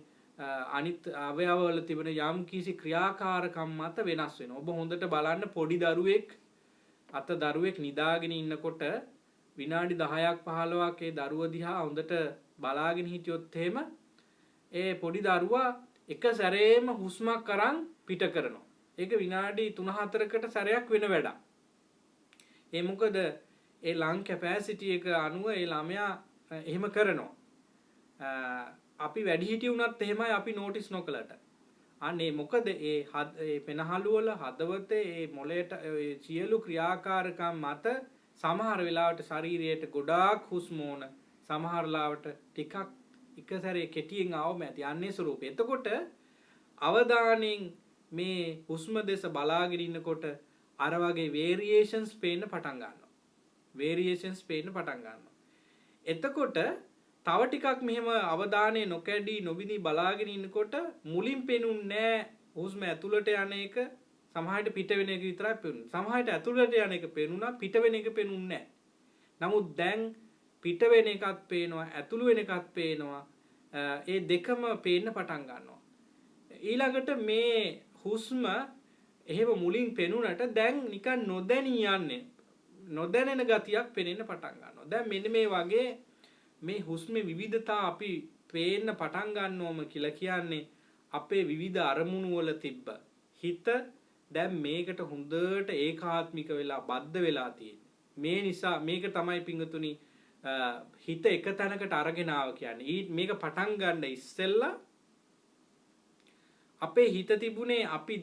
අනිත් අවයවවල තිබෙන යම් කිසි ක්‍රියාකාරකම් මත වෙනස් වෙනවා. ඔබ හොඳට බලන්න පොඩි දරුවෙක් නිදාගෙන ඉන්නකොට විනාඩි 10ක් 15ක් ඒ දරුවා දිහා හොඳට බලාගෙන හිටියොත් එහෙම ඒ පොඩි දරුවා එක සැරේම හුස්මක් අරන් පිට කරනවා. ඒක විනාඩි 3-4කට සැරයක් වෙන වැඩක්. ඒ මොකද ඒ ලං කැපැසිටි එක අනුව ඒ ළමයා එහෙම කරනවා. අපි වැඩිහිටි වුණත් එහෙමයි අපි නෝටිස් නොකලට. අනේ මොකද ඒ පෙනහළු වල හදවතේ ඒ මොළයට සියලු ක්‍රියාකාරකම් මත සමහර වෙලාවට ශරීරයට ගොඩාක් හුස්ම ඕන, සමහර වෙලාවට ටිකක් එක සැරේ කෙටියෙන් ආවම ඇති අන්නේ ස්වරූපය. එතකොට අවධානයෙන් මේ හුස්ම දෙස බලාගෙන ඉන්නකොට අර වගේ වේරියේෂන්ස් පේන්න පටන් ගන්නවා. එතකොට තව ටිකක් මෙහෙම අවධානය නොකැඩී නොබිනී බලාගෙන ඉන්නකොට මුලින් පේනුන්නේ හුස්ම ඇතුළට යන එක, සමහරට පිට වෙන එක විතරයි පේන්නේ. සමහරට ඇතුළට යන එක පේනුණා, පිට වෙන එක පේනුන්නේ නැහැ. නමුත් දැන් පිට වෙන එකත් පේනවා ඇතුළු වෙන එකත් පේනවා. ඒ දෙකම පේන්න පටන් ගන්නවා. ඊළඟට මේ හුස්ම එහෙම මුලින් පෙනුනට දැන් නිකන් නොදැනී යන්නේ. නොදැනෙන ගතියක් පෙනෙන්න පටන් ගන්නවා. දැන් මෙන්න මේ වගේ මේ හුස්මේ විවිධතා අපි පේන්න පටන් ගන්නවම කියලා කියන්නේ අපේ විවිධ අරමුණු වල තිබ්බ හිත දැන් මේකට හොඳට ඒකාත්මික වෙලා බද්ධ වෙලා තියෙන්නේ. මේ නිසා මේක තමයි පිංගුතුනි හිත එක තැනකට අරගෙන ආව කියන්නේ. මේක පටන් ගන්න ඉස්සෙල්ලා අපේ හිත තිබුණේ අපි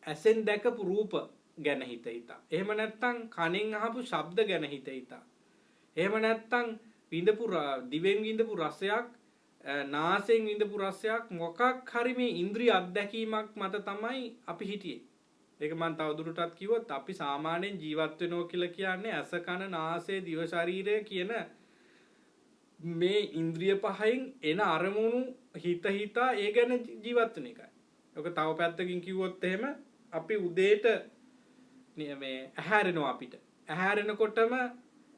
ඇසෙන් දැකපු රූප ගැන හිතා. එහෙම නැත්නම් කනෙන් අහපු ශබ්ද ගැන හිතා. එහෙම නැත්නම් විඳපු දිවෙන් විඳපු රසයක්, නාසයෙන් විඳපු රසයක් මොකක් හරි මේ ඉන්ද්‍රිය අත්දැකීමක් මත තමයි අපි හිටියේ. ඒක මම තවදුරටත් කිව්වොත් අපි සාමාන්‍යයෙන් ජීවත් වෙනවා කියලා කියන්නේ ඇස කන නාසය දිව ශරීරය කියන මේ ඉන්ද්‍රිය පහෙන් එන අරමුණු හිතා ඒ ගැන ජීවත් වෙන එකයි. ඔක තව පැත්තකින් කිව්වොත් එහෙම අපි උදේට මේ ඇහැරෙනවා අපිට. ඇහැරෙනකොටම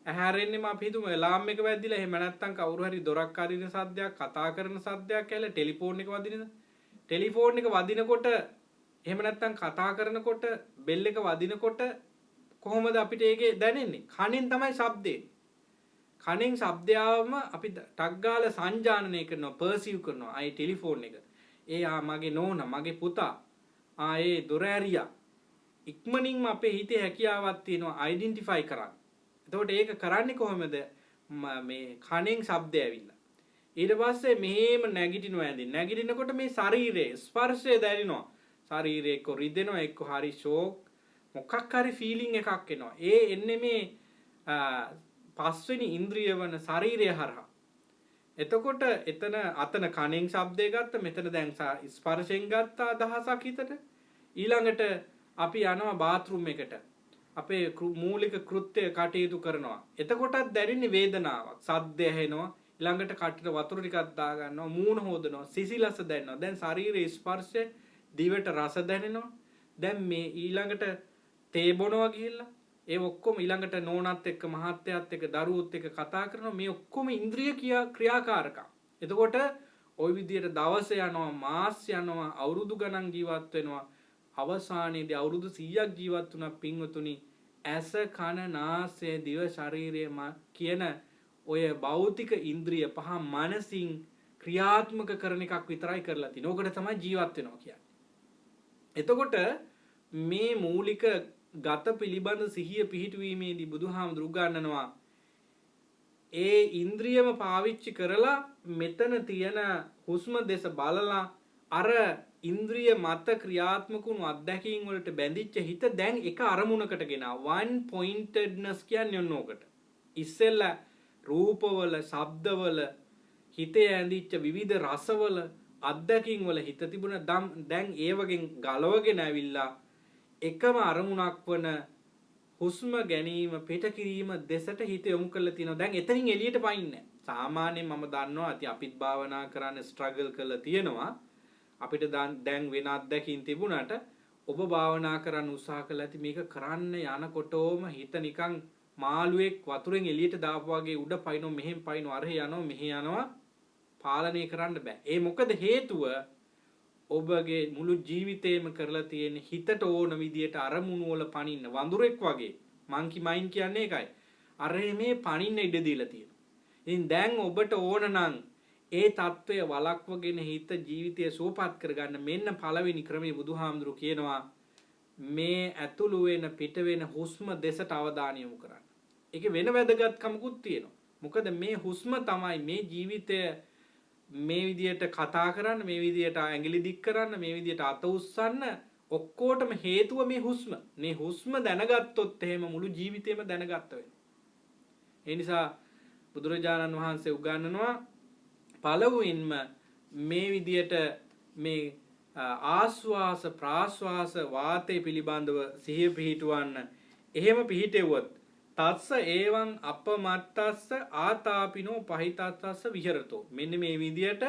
ඇහැරෙන්නේම අපි හිතමු ඇලාම් එක වැදිලා එහෙම නැත්නම් කවුරු හරි දොරක් අරින සද්දයක් කතා කරන සද්දයක් ඇවිල්ලා ටෙලිෆෝන් එක වදිනද? ටෙලිෆෝන් එක වදිනකොට එහෙම නැත්නම් කතා කරනකොට බෙල් එක වදිනකොට කොහොමද අපිට ඒකේ දැනෙන්නේ? කනෙන් තමයි ශබ්දේ. කනෙන් ශබ්දය ආවම අපි ටක් ගාලා සංජානනය කරනවා, පර්සීව් කරනවා. ආයේ ටෙලිෆෝන් එක. ඒ මගේ නෝනා, මගේ පුතා. ඒ දොර ඇරියා. ඉක්මනින්ම අපේ හිතේ හැකියාවක් තියෙනවා අයිඩෙන්ටිෆයි කරන්න. එතකොට ඒක කරන්නේ කොහොමද? මේ කනෙන් ශබ්දය ඇවිල්ලා. ඊට පස්සේ මෙහෙම නැගිටිනවා ඇඳින්. නැගිටිනකොට මේ ශරීරයේ ස්පර්ශය දැනෙනවා. ශරීරය එක්ක රිදෙනවා, එක්ක හරි ෂෝක් මොකක් හරි ෆීලිං එකක් එනවා. ඒ එන්නේ මේ පස්වෙනි ඉන්ද්‍රිය වන ශරීරය හරහා. එතකොට එතන අතන කනෙන් ශබ්දය ගත්ත, මෙතන දැන් ස්පර්ශයෙන් ගත්ත අදහසක් හිතට. ඊළඟට අපි යනවා බාත්රූම් එකට. අපේ මූලික කෘත්‍ය කටයුතු කරනවා. එතකොටත් දැනෙන්නේ වේදනාවක්. සද්ද ඇහෙනවා. ඊළඟට කටට වතුර ටිකක් දා ගන්නවා, මූණ හොදනවා, සිසිලස දැනෙනවා. දැන් ශරීරයේ ස්පර්ශය, දිවට රස දැනෙනවා. දැන් මේ ඊළඟට තේ බොනවා ගිහිල්ලා ඒ ඔක්කොම ඊළඟට නෝනත් එක්ක මහත්තයාත් එක්ක දරුවොත් එක්ක කතා කරනවා. මේ ඔක්කොම ඉන්ද්‍රිය ක්‍රියාකාරකම්. එතකොට ওই විදියට දවස යනවා, මාස යනවා, අවුරුදු ගණන් ජීවත් වෙනවා. අවසානයේදී අවුරුදු 100ක් ජීවත් වුණා පින්වතුනි. ඇස කන නාසය දිව ශරීරය කියන ඔය භෞතික ඉන්ද්‍රිය පහ මනසින් ක්‍රියාත්මක කරන එකක් විතරයි කරලා තියෙන්නේ. ඕකට තමයි ජීවත් වෙනවා කියන්නේ. එතකොට මේ මූලික ගත පිළිබඳ සිහිය පිහිටුවීමේදී බුදුහාමුදුරු ගන්නනවා ඒ ඉන්ද්‍රියම පාවිච්චි කරලා මෙතන තියෙන හුස්ම දෙස බලලා අර ඉන්ද්‍රිය මත ක්‍රියාත්මක වුණු අත්දැකීම් වලට බැඳිච්ච හිත දැන් එක අරමුණකට ගෙනා one pointedness කියන්නේ ඔන්නෝකට. ඉස්සෙල්ලා රූපවල, ශබ්දවල හිතේ ඇඳිච්ච විවිධ රසවල අත්දැකීම් වල හිත තිබුණ දැන් ඒ වගේ ගලවගෙන ඇවිල්ලා එකම අරමුණක් වන හුස්ම ගැනීම, පිට කිරීම දෙසට හිත යොමු කරලා තිනවා. දැන් එතනින් එළියට පයින්නේ. සාමාන්‍යයෙන් මම දන්නවා අපිත් භාවනා කරන්න ස්ට්‍රගල් කරලා තියෙනවා. අපිට දැන් වෙන අත්දැකීම් තිබුණාට ඔබ භාවනා කරන්න උත්සාහ කළා ඇති මේක කරන්න යනකොටම හිත නිකන් මාළුවෙක් වතුරෙන් එළියට දාපු වගේ උඩ පයින්නෝ, මෙහෙන් පයින්නෝ, අරහෙ යනවා, මෙහෙ යනවා. පාලනය කරන්න බෑ. ඒ මොකද හේතුව ඔබගේ මුළු ජීවිතේම කරලා තියෙන හිතට ඕන විදියට අරමුණු වල පනින්න වඳුරෙක් වගේ. මංකි මයින්ඩ් කියන්නේ ඒකයි. අරහෙ මේ පනින්න ඉඩ දීලා තියෙනවා. ඉතින් දැන් ඔබට ඕන නම් ඒ தত্ত্বය වළක්වගෙන හිත ජීවිතය සුවපත් කරගන්න මෙන්න පළවෙනි ක්‍රමයේ බුදුහාමුදුරු කියනවා මේ ඇතුළු වෙන පිට වෙන හුස්ම දෙසට අවධානය යොමු කරන්න. ඒකේ වෙන වැදගත්කමකුත් තියෙනවා. මොකද මේ හුස්ම තමයි මේ ජීවිතය මේ විදියට කතා කරන්න, මේ විදියට ඇඟිලි දික් කරන්න, මේ විදියට අත උස්සන්න ඔක්කොටම හේතුව මේ හුස්ම. මේ හුස්ම දැනගත්තොත් එහෙම මුළු ජීවිතේම දැනගත්ත වෙනවා. ඒ නිසා බුදුරජාණන් වහන්සේ උගන්වනවා පළවෙනින්ම මේ විදියට මේ ආස්වාස ප්‍රාස්වාස වාතය පිළිබඳව සිහිය පිහිටවන්න. එහෙම පිහිටෙව්වොත් තස්ස ඒවං අපමත්තස්ස ආතාපිනෝ පහිතස්ස විහෙරතෝ. මෙන්න මේ විදියට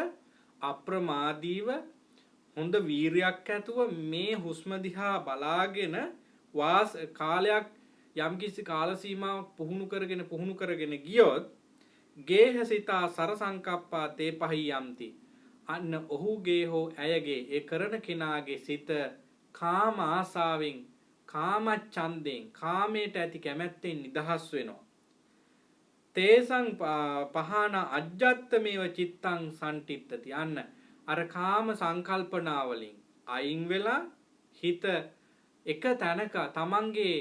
අප්‍රමාදීව හොඳ වීරියක් ඇතුව මේ හුස්ම දිහා බලාගෙන කාලයක් යම්කිසි කාල සීමාවක් පුහුණු කරගෙන ගියොත් ගේහසිතා සර සංකප්පා තේ පහි යම්ති. අන්න ඔහුගේ හෝ ඇයගේ ඒ කරන කෙනාගේ සිත කාම ආසාවෙන් කාම ඡන්දෙන් කාමයට ඇති කැමැත්තෙන් නිදහස් වෙනවා. තේසං පහන අජ්ජත්තමේව චිත්තං සම්ටිත්තති. අන්න අර කාම සංකල්පනාවලින් අයින් වෙලා හිත එක තැනක තමන්ගේ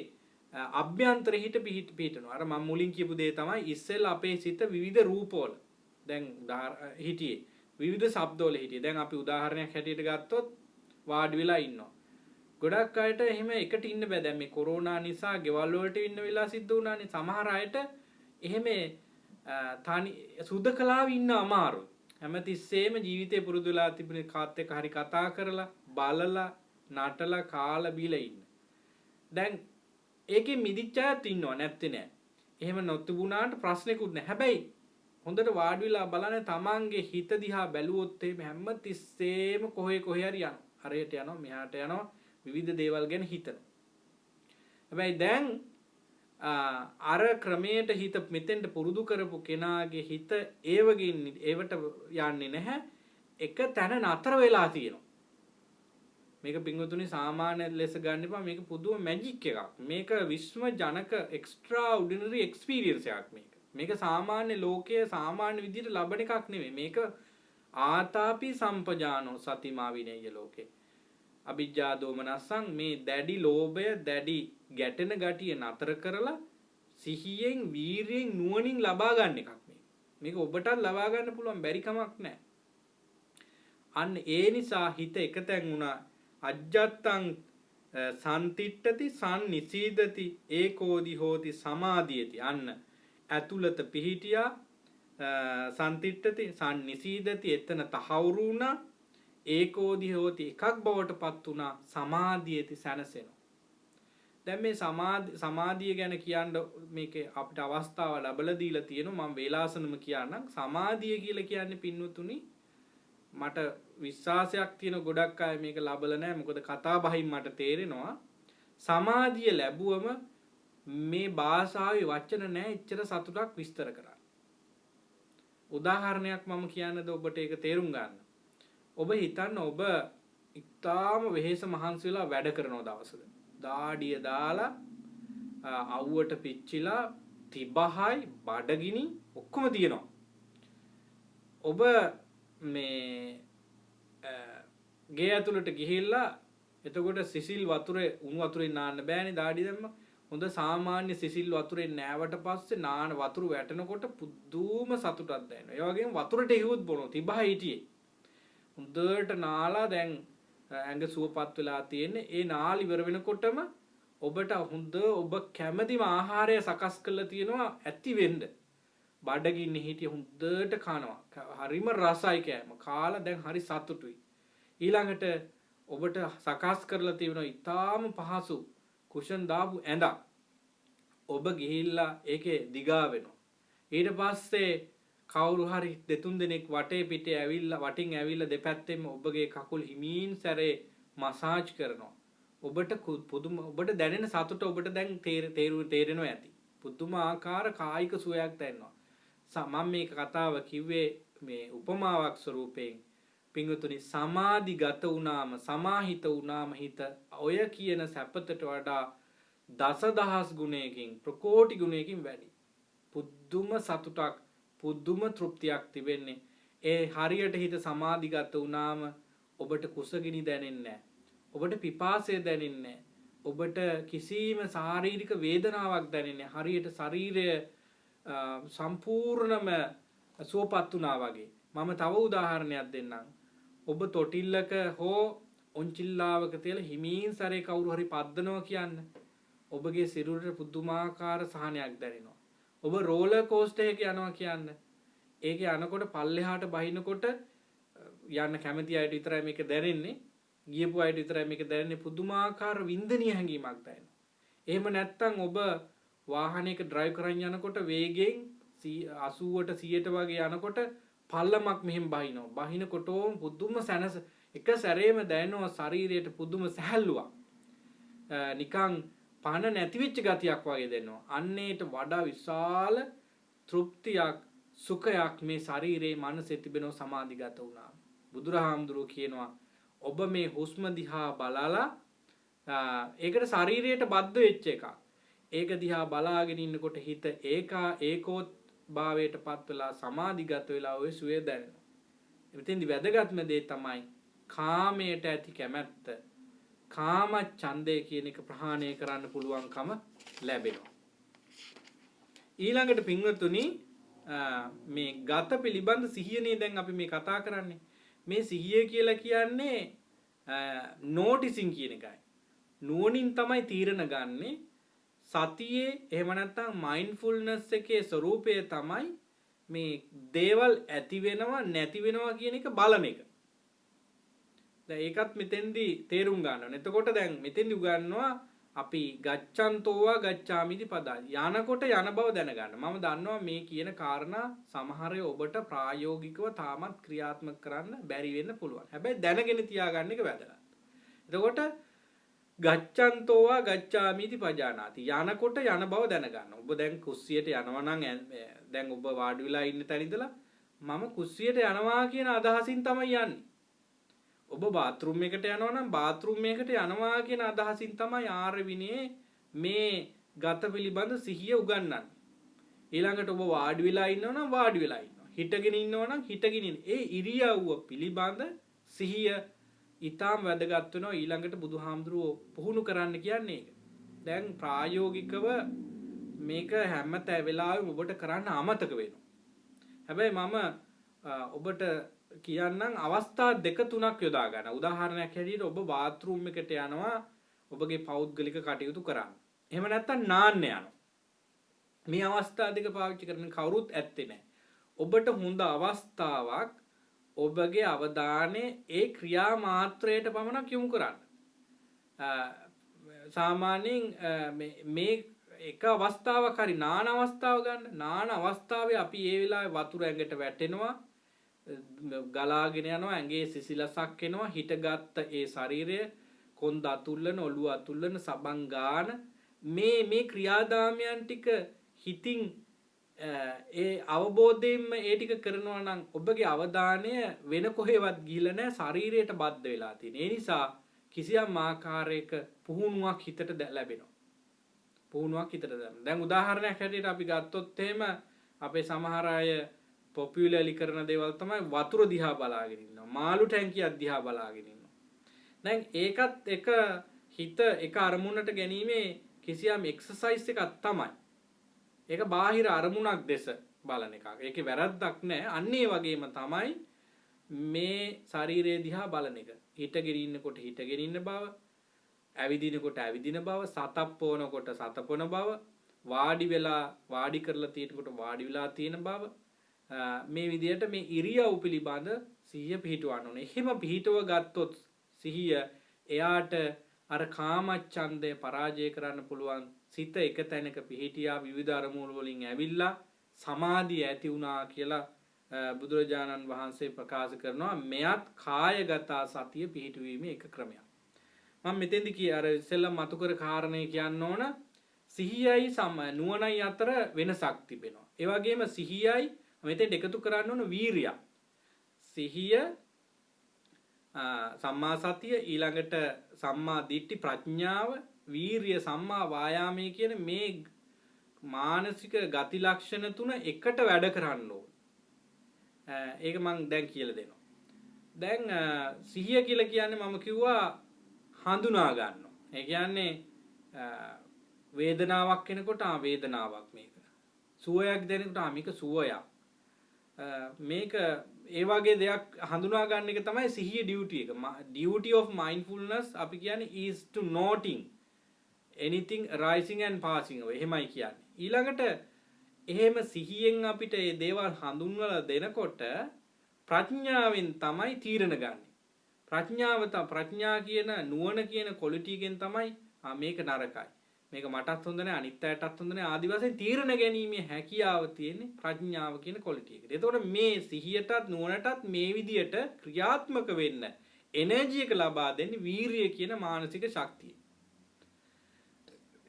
අභ්‍යන්තර හිත පිහිටනවා. අර මම මුලින් කියපු දේ තමයි ඉස්සෙල්ලා අපේ සිත විවිධ රූපවල දැන් හිටියේ විවිධ ශබ්දවල හිටියේ. දැන් අපි උදාහරණයක් හැටියට ගත්තොත් වාඩි වෙලා ඉන්නවා. ගොඩක් අයට එහෙම එකට ඉන්න බෑ. දැන් මේ කොරෝනා නිසා ගෙවල් වලට ඉන්න වෙලා සිද්ධ වුණානේ. සමහර අයට එහෙම තනි සුදකලාව ඉන්න අමාරුයි. හැමතිස්සෙම ජීවිතේ පුරුදු වෙලා තිබුණේ කාත් එක්ක හරි කතා කරලා බලලා නටලා කාලා බීලා ඉන්න. දැන් ඒකේ මිදිච්ච අයත් ඉන්නව නැත්තේ නෑ. එහෙම නොතිබුණාට ප්‍රශ්නෙකුත් නෑ. හැබැයි හොඳට වාඩි වෙලා බලන්න තමන්ගේ හිත දිහා බැලුවොත් එහෙම හැමතිස්සෙම කොහේ හරි යනවා. හරියට යනවා මෙහාට යනවා විවිධ දේවල් ගැන හිතනවා. හැබැයි දැන් අර ක්‍රමයට හිත මෙතෙන්ට පුරුදු කරපු කෙනාගේ හිත ඒවට යන්නේ නැහැ. එක තැන නතර වෙලා තියෙනවා. මේක පින්වතුනි සාමාන්‍ය ලෙස ගන්න එපා. මේක පුදුම මැජික් එකක්. මේක විශ්ව ජනක එක්ස්ට්‍රා ඔඩිනරි එක්ස්පීරියන්ස් එකක් මේක. මේක සාමාන්‍ය ලෝකයේ සාමාන්‍ය විදිහට ලබන එකක් නෙමෙයි. මේක ආතාපි සම්පජානෝ සතිමා විනේය ලෝකේ. අවිජ්ජා දෝමනස්සං මේ දැඩි ලෝභය දැඩි ගැටෙන ගතිය නතර කරලා සිහියෙන් වීරියෙන් නුවණින් ලබා ගන්න එකක් මේක. මේක ඔබටත් ලබා ගන්න පුළුවන් බැරි කමක් නැහැ. අන්න ඒ නිසා හිත එකතෙන් වුණා අජ්ජත්තං සම්තිට්ඨති සම්නිසීදති ඒකෝදි හෝති සමාධියති. අන්න ඇතුළත පිහිටියා සම්තිට්ඨති සම්නිසීදති එතන තහවුරු වුණා ඒකෝදි හෝති එකක් බවට පත් වුණා සමාධියති සැනසෙනවා. දැන් මේ සමාධිය ගැන කියන්න මේකේ අපිට අවස්ථාව ලැබලා දීලා තියෙනවා. මම වේලාසනම කියන්නම්. සමාධිය කියලා කියන්නේ පින්වතුනි මට විශ්වාසයක් තියෙන ගොඩක් අය මේක ලබලා නැහැ. මොකද කතා බහින් මට තේරෙනවා සමාධිය ලැබුවම මේ භාෂාවේ වචන නැහැ එච්චර සතුටක් විස්තර කරන්න. උදාහරණයක් මම කියන්නද ඔබට ඒක තේරුම් ගන්න. ඔබ හිතන්න ඔබ ඉතාම වෙහෙස මහන්සි වෙලා වැඩ කරන දවසක දාඩිය දාලා අවුවට පිච්චිලා තිබහයි බඩගිනි ඔක්කොම තියෙනවා. ඔබ මේ ගේ ඇතුළට ගිහිල්ලා එතකොට සිසිල් වතුරේ උණු වතුරෙන් නාන්න බෑනේ දාඩිය දැම්ම. හොඳ සාමාන්‍ය සිසිල් වතුරෙන් නෑවට පස්සේ නාන වතුර වැටෙනකොට පුදුම සතුටක් දැනෙනවා. ඒ වගේම වතුරට හිවුත් බොනවා තිබහ හිටියේ. හොඳට නාලා දැන් ඇඟ සුවපත් වෙලා තියෙන්නේ. ඒ නාල ඉවර වෙනකොටම ඔබට හොඳ ඔබ කැමතිම ආහාරය සකස් කරලා තියෙනවා ඇති වෙන්න. බඩගින්නේ හිටිය හොඳට කනවා. හරිම රසයි කෑම. කාලා දැන් හරි සතුටුයි. ඊළඟට ඔබට සකස් කරලා තියෙනවා ඊටාම පහසු කුෂන් දාපු ඇඳක්. ඔබ ගිහිල්ලා ඒකේ දිගා වෙනවා. ඊට පස්සේ කවුරු හරි දෙතුන් දෙනෙක් වටේ පිටේ ඇවිල්ලා වටින් ඇවිල්ලා දෙපැත්තෙම ඔබගේ කකුල් හිමින් සැරේ මසාජ් කරනවා. ඔබට ඔබට දැනෙන සතුට ඔබට දැන් තේරෙනවා ඇති. පුදුම ආකාර කායික සුවයක් දැනෙනවා. මම මේක කතාව කිව්වේ මේ උපමාවක් ස්වරූපයෙන්. පින්වතුනි සමාධිගත වුණාම සමාහිත වුණාම හිත ඔය කියන සැපතට වඩා දසදහස් ගුණයකින් ප්‍රකෝටි ගුණයකින් වැඩි. පුදුම සතුටක් පුදුම තෘප්තියක් තිබෙන්නේ. ඒ හරියට හිත සමාධිගත වුණාම ඔබට කුසගිනි දැනෙන්නේ නැහැ. ඔබට පිපාසය දැනෙන්නේ නැහැ. ඔබට කිසිම ශාරීරික වේදනාවක් දැනෙන්නේ නැහැ. හරියට ශරීරය සම්පූර්ණම සුවපත් වුණා වගේ. මම තව උදාහරණයක් දෙන්නම්. ඔබ තොටිල්ලක හෝ ඔන්චිල්ලාවක තියලා හිමින් සැරේ කවුරු හරි පද්දනවා කියන්න. ඔබගේ සිරුරට පුදුමාකාර සහනයක් දැනෙනවා. ඔබ රෝලර් කෝස්ටර් එකක යනවා කියන්න. ඒකේ යනකොට පල්ලෙහාට බහිනකොට යන්න කැමති අයට විතරයි මේක දැනෙන්නේ. ගියපු අයට විතරයි මේක දැනෙන්නේ. පුදුමාකාර වින්දනීය හැඟීමක් දැනෙනවා. එහෙම නැත්නම් ඔබ වාහනයක ඩ්‍රයිව් කරන් යනකොට වේගයෙන් 80ට 100ට වගේ යනකොට පල්ලමක් මෙහෙම බහිනවා. බහිනකොටම පුදුම සැනස එක සැරේම දැනෙනවා ශරීරයට පුදුම සැහැල්ලුවක්. නිකන් පණ නැති වෙච්ච ගතියක් වගේ දෙනවා. අන්නේට වඩා විශාල තෘප්තියක් සුඛයක් මේ ශරීරයේ මනසේ තිබෙනව සමාධිගත වුණා. බුදුරහාමුදුරුවෝ කියනවා ඔබ මේ හුස්ම දිහා බලලා ඒකට ශරීරයට බද්ධ වෙච්ච එකක්. ඒක දිහා බලාගෙන ඉන්නකොට හිත ඒකෝත් භාවයට පත් වෙලා සමාධිගත වෙලා ඔය සුවය දැනෙනවා. එතෙන්දි වැදගත්ම දේ තමයි කාමයට ඇති කැමැත්ත. කාම ඡන්දය කියන එක ප්‍රහාණය කරන්න පුළුවන්කම ලැබෙනවා. ඊළඟට පින්වතුනි මේ ගත පිළිබඳ සිහියනේ දැන් අපි මේ කතා කරන්නේ. මේ සිහිය කියලා කියන්නේ නෝටිසින් කියන එකයි. නුවණින් තමයි තීරණ ගන්නෙ. සතියේ එහෙම නැත්නම් මයින්ඩ්ෆුල්නස් එකේ ස්වરૂපය තමයි මේ දේවල් ඇති වෙනවා නැති වෙනවා කියන එක බලන එක. දැන් ඒකත් මෙතෙන්දී තේරුම් ගන්න ඕනේ. එතකොට දැන් මෙතෙන්දී උගන්වනවා අපි ගච්ඡන්තෝවා ගච්ඡාමිති පදා. යනකොට යන බව දැනගන්න. මම දන්නවා මේ කියන කාරණා සමහරේ ඔබට ප්‍රායෝගිකව තාමත් ක්‍රියාත්මක කරන්න බැරි වෙන්න පුළුවන්. හැබැයි දැනගෙන තියාගන්න එක වැදගත්. එතකොට ගච්ඡන්තෝවා ගච්ඡාමිති පජානාති. යනකොට යන බව දැනගන්න. ඔබ දැන් කුස්සියට යනවා නම් දැන් ඔබ වාඩි වෙලා ඉන්න තැන ඉඳලා මම කුස්සියට යනවා කියන අදහසින් තමයි යන්නේ. ඔබ බාත්රූම් එකට යනවා නම් බාත්රූම් එකට යනවා කියන අදහසින් තමයි ආර්ය විනයේ මේ ගත පිළිබඳ සිහිය උගන්වන්නේ. ඊළඟට ඔබ වාඩි වෙලා ඉන්නවා නම් වාඩි වෙලා ඉන්නවා. හිටගෙන ඉන්නවා නම් හිටගෙන ඉන්න. ඒ ඉරියව්ව පිළිබඳ සිහිය ඊටාම් වැදගත් වෙනවා. ඊළඟට බුදුහාමුදුරුවෝ පුහුණු කරන්න කියන්නේ ඒක. දැන් ප්‍රායෝගිකව මේක හැම වෙලාවෙම ඔබට කරන්න අමතක වෙනවා. හැබැයි මම ඔබට කියන්නම් අවස්ථා දෙක තුනක් යොදා ගන්න. උදාහරණයක් හැටියට ඔබ බාත්රූම් එකට යනවා ඔබගේ පෞද්ගලික කටයුතු කරන්න. එහෙම නැත්නම් නාන්න යනවා. මේ අවස්ථා දෙක පාවිච්චි කරන කවුරුත් ඇත්තේ නැහැ. ඔබට හොඳ අවස්ථාවක් ඔබගේ අවධානය ඒ ක්‍රියා මාත්‍රයට පමණක් යොමු කරන්න. සාමාන්‍යයෙන් මේ එක අවස්ථාවක් හරි නාන අවස්ථාව ගන්න. නාන අවස්ථාවේ අපි ඒ වෙලාවේ වතුර ඇඟට වැටෙනවා. ගලාගෙන යනවා ඇඟේ සිසිලසක් එනවා හිටගත්ත ඒ ශරීරය කොන්ද අතුල්ලන ඔළුව අතුල්ලන සබන් ගාන මේ ක්‍රියාදාමයන් ටික හිතින් ඒ අවබෝධයෙන්ම ඒ ටික කරනවා නම් ඔබගේ අවධානය වෙන කොහෙවත් ගිහිල්ලා නැහැ ශරීරයට බද්ධ වෙලා තියෙන. ඒ නිසා කිසියම් ආකාරයක පුහුණුවක් හිතට ලැබෙනවා. පුහුණුවක් හිතට දැනෙනවා. දැන් උදාහරණයක් හැටියට අපි ගත්තොත් එහෙම අපේ සමහර අය පොපියුලර්ලි කරන දේවල් තමයි වතුර දිහා බලාගෙන ඉන්නවා. මාළු ටැංකියක් දිහා බලාගෙන ඉන්නවා. දැන් ඒකත් එක හිත එක අරමුණට ගැනීමේ කිසියම් එක්සර්සයිස් එකක් තමයි. ඒක බාහිර අරමුණක් දැස බලන එකක්. ඒකේ වැරද්දක් නැහැ. අන්න ඒ වගේම තමයි මේ ශරීරය දිහා බලන එක. හිටගෙන ඉන්නකොට හිටගෙන ඉන්න බව, ඇවිදිනකොට ඇවිදින බව, සතප්පවනකොට සතපොන බව, වාඩි වෙලා වාඩි කරලා තියෙනකොට වාඩි වෙලා තියෙන බව මේ විදිහට මේ ඉරියව් පිළිබඳ සිහිය පිහිටවන්න ඕනේ. එහෙම පිහිටව ගත්තොත් සිහිය එයාට අර කාමච්ඡන්දය පරාජය කරන්න පුළුවන්. සිත එක තැනක පිහිටියා විවිධ අරමුණු වලින් ඇවිල්ලා සමාධිය ඇති වුණා කියලා බුදුරජාණන් වහන්සේ ප්‍රකාශ කරනවා. මෙයත් කායගත සතිය පිහිටුවීමේ එක ක්‍රමයක්. මම මෙතෙන්දි අර ඉස්සෙල්ලා මතු කර කාරණේ කියන්න ඕන සිහියයි නුවණයි අතර වෙනසක් තිබෙනවා. ඒ වගේම සිහියයි මෙතෙන් එකතු කරන්න ඕන වීරිය. සිහිය සම්මා සතිය ඊළඟට සම්මා දිට්ඨි ප්‍රඥාව වීරිය සම්මා වායාමයේ කියන මේ මානසික ගති ලක්ෂණ තුන එකට වැඩ කරන්න ඕන. ඒක මම දැන් කියලා දෙනවා. දැන් සිහිය කියලා කියන්නේ මම කිව්වා හඳුනා ගන්නවා. ඒ කියන්නේ වේදනාවක් කෙනකොට වේදනාවක් මේක. සුවයක් දැනෙනකොට මේක සුවයක්. මේක ඒ වගේ දෙයක් හඳුනා ගන්න එක තමයි සිහිය ඩියුටි එක. duty of mindfulness අපි කියන්නේ is to noting anything arising and passing away. එහෙමයි කියන්නේ. ඊළඟට එහෙම සිහියෙන් අපිට මේ දේවල් හඳුන්වලා දෙනකොට ප්‍රඥාවෙන් තමයි තීරණ ගන්න. ප්‍රඥා කියන නුවණ කියන quality එකෙන් තමයි මේක නරකයි. මේක මටත් හොඳ නැහැ අනිත් අයටත් හොඳ නැහැ ආදි වශයෙන් තීරණ ගැනීමේ හැකියාව තියෙන්නේ ප්‍රඥාව කියන quality එකට. එතකොට මේ සිහියටත් නුවණටත් මේ විදියට ක්‍රියාත්මක වෙන්න එනර්ජි එක ලබා දෙන්නේ වීරිය කියන මානසික ශක්තිය.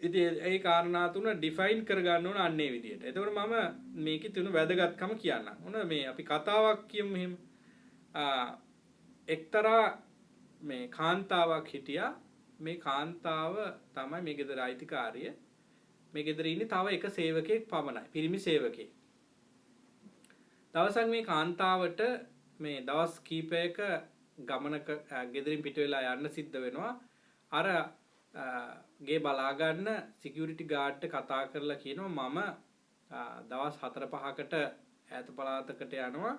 ඉතින් ඒ කාරණා තුන ඩිෆයින් කරගන්න ඕන අන්නේ විදියට. එතකොට මම මේකේ තියෙන වැදගත්කම කියන්නම්. මොන මේ අපි කතාවක් කියමු මෙහෙම. එක්තරා මේ කාන්තාවක් හිටියා. මේ කාන්තාව තමයි මේ ගෙදර අයිතිකාරිය. මේ ගෙදර ඉන්නේ තව එක සේවකයෙක් පමණයි. පිරිමි සේවකයෙක්. දවසක් මේ කාන්තාවට මේ දවස් කීපයක ගමනක ගෙදරින් පිට වෙලා යන්න සිද්ධ වෙනවා. අර ගේ බලා ගන්න සිකියුරිටි ගාර්ඩ්ට කතා කරලා කියනවා මම දවස් 4-5කට ඈත පළාතකට යනවා.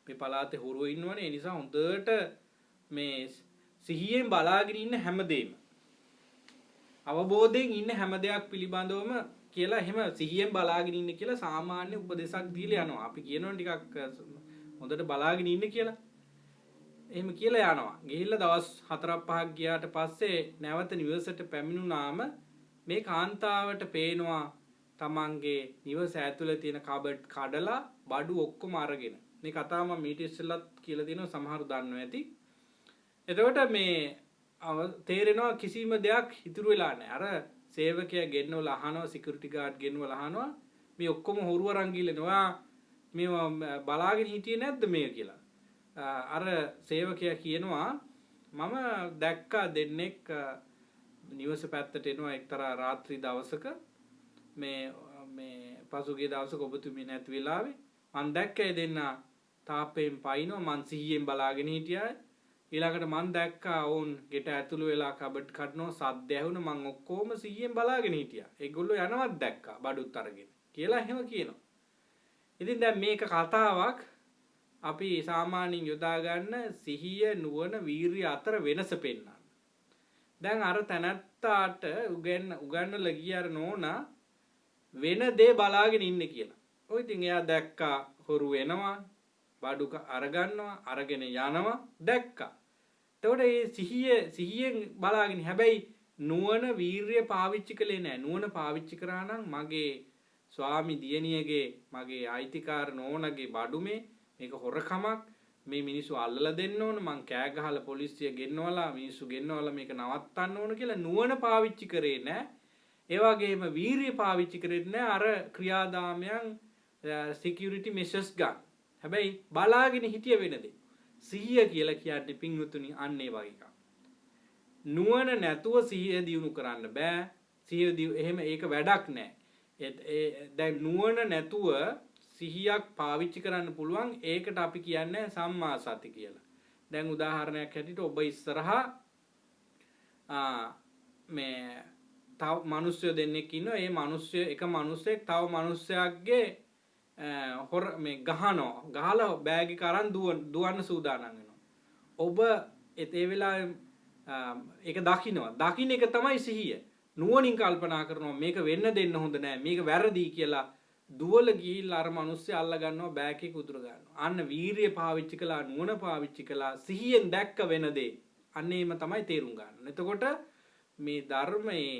මේ පළාතේ හුරුව ඉන්නවනේ. ඒ නිසා හොඳට මේ සිහියෙන් බලාගෙන ඉන්න හැමදේම අවබෝධයෙන් ඉන්න හැම දෙයක් පිළිබඳවම කියලා එහෙම සිහියෙන් බලාගෙන ඉන්න කියලා සාමාන්‍ය උපදේශක් දීලා යනවා. අපි කියනවා ටිකක් හොඳට බලාගෙන ඉන්න කියලා. එහෙම කියලා යනවා. ගිහිල්ලා දවස් 4-5ක් ගියාට පස්සේ නැවත නිවසට පැමිණුනාම මේ කාන්තාවට පේනවා තමන්ගේ නිවස ඇතුලේ තියෙන කබඩ් කඩලා බඩු ඔක්කොම අරගෙන. මේ කතාව මම මීට ඉස්සෙල්ලත් කියලා දෙනවා සමහරු දන්නවා ඇති. එතකොට මේ තේරෙනවා කිසිම දෙයක් ඉතුරු වෙලා නැහැ. අර සේවකයා ගෙන්නවල අහනවා සිකියුරිටි ගාර්ඩ් ගෙන්නවල අහනවා මේ ඔක්කොම හොරුව අරන් ගිහලා මේ බලාගෙන හිටියේ නැද්ද මේ කියලා. අර සේවකයා කියනවා මම දැක්කා දෙන්නෙක් නිවස පැත්තට එනවා එක්තරා රාත්‍රී දවසක මේ පසුගිය දවසක ඔබතුමිය නැති වෙලාවේ මම දැක්කේ දෙන්න තාප්පෙන් පයින්නවා මං සිහියෙන් බලාගෙන හිටියා ඊළඟට මං දැක්කා වුන් ගෙට ඇතුළු වෙලා කබඩ් කඩනවා සද්ද ඇහුණා මං ඔක්කොම සිහියෙන් බලාගෙන හිටියා ඒගොල්ලෝ යනවත් දැක්කා බඩුත් අරගෙන කියලා එහෙම කියනවා ඉතින් දැන් මේක කතාවක් අපි සාමාන්‍යයෙන් යොදා ගන්න සිහිය නුවණ වීරිය අතර වෙනස පෙන්වන්න. දැන් අර තනත්තාට උගන්නලා ගිය අර නෝනා වෙන දේ බලාගෙන ඉන්නේ කියලා. ඔය ඉතින් එයා දැක්කා හොරු වෙනවා, බඩු අරගන්නවා, අරගෙන යනවා දැක්කා. එතකොට මේ සිහියෙන් බලාගෙන හැබැයි නුවණ වීරිය පාවිච්චි කළේ නැහැ. නුවණ පාවිච්චි කරා නම් මගේ ස්වාමි දියණියගේ මගේ අයිතිකාර නෝනාගේ බඩුමේ මේක හොරකමක් මේ මිනිස්සු අල්ලලා දෙන්න ඕන මං කෑ ගහලා පොලිසිය ගෙන්නවලා මිනිස්සු ගෙන්නවලා මේක නවත්තන්න ඕන කියලා නුවණ පාවිච්චි කරේ නැහැ. ඒ වගේම වීරිය පාවිච්චි කරේ නැහැ අර ක්‍රියාදාමයන් සිකියුරිටි මෙෂර්ස් ගන්න. හැබැයි බලාගෙන හිටිය වෙනදේ. සිහිය කියලා කියන්නේ පින්වතුනි අන්න ඒ වගේ එකක්. නුවණ නැතුව සිහිය දියුණු කරන්න බෑ. සිහිය එහෙම ඒක වැඩක් නැහැ. දැන් නුවණ නැතුව සිහියක් පාවිච්චි කරන්න පුළුවන් ඒකට අපි කියන්නේ සම්මා සති කියලා. දැන් උදාහරණයක් හැටියට ඔබ ඉස්සරහා මේ තව මිනිස්සු දෙන්නෙක් ඉන්නවා. ඒ මිනිස්සු එක මිනිස්සෙක් තව මිනිස්සයාගේ මේ ගහලා බෑග් එක අරන් දුවන්න සූදානම් වෙනවා. ඔබ ඒ වෙලාවේ ඒක දකින්නවා. දකින්න එක තමයි සිහිය. නුවණින් කල්පනා කරනවා මේක වෙන්න දෙන්න හොඳ නෑ. මේක වැරදි කියලා දුවල ගිහිල්ලා අර මිනිස්සු අල්ල ගන්නවා බෑග් එක උදුර ගන්නවා. අන්න වීරිය පාවිච්චි කළා නුවණ පාවිච්චි කළා සිහියෙන් දැක්ක වෙන දේ. අන්න ඒම තමයි තේරුම් ගන්න. එතකොට මේ ධර්මයේ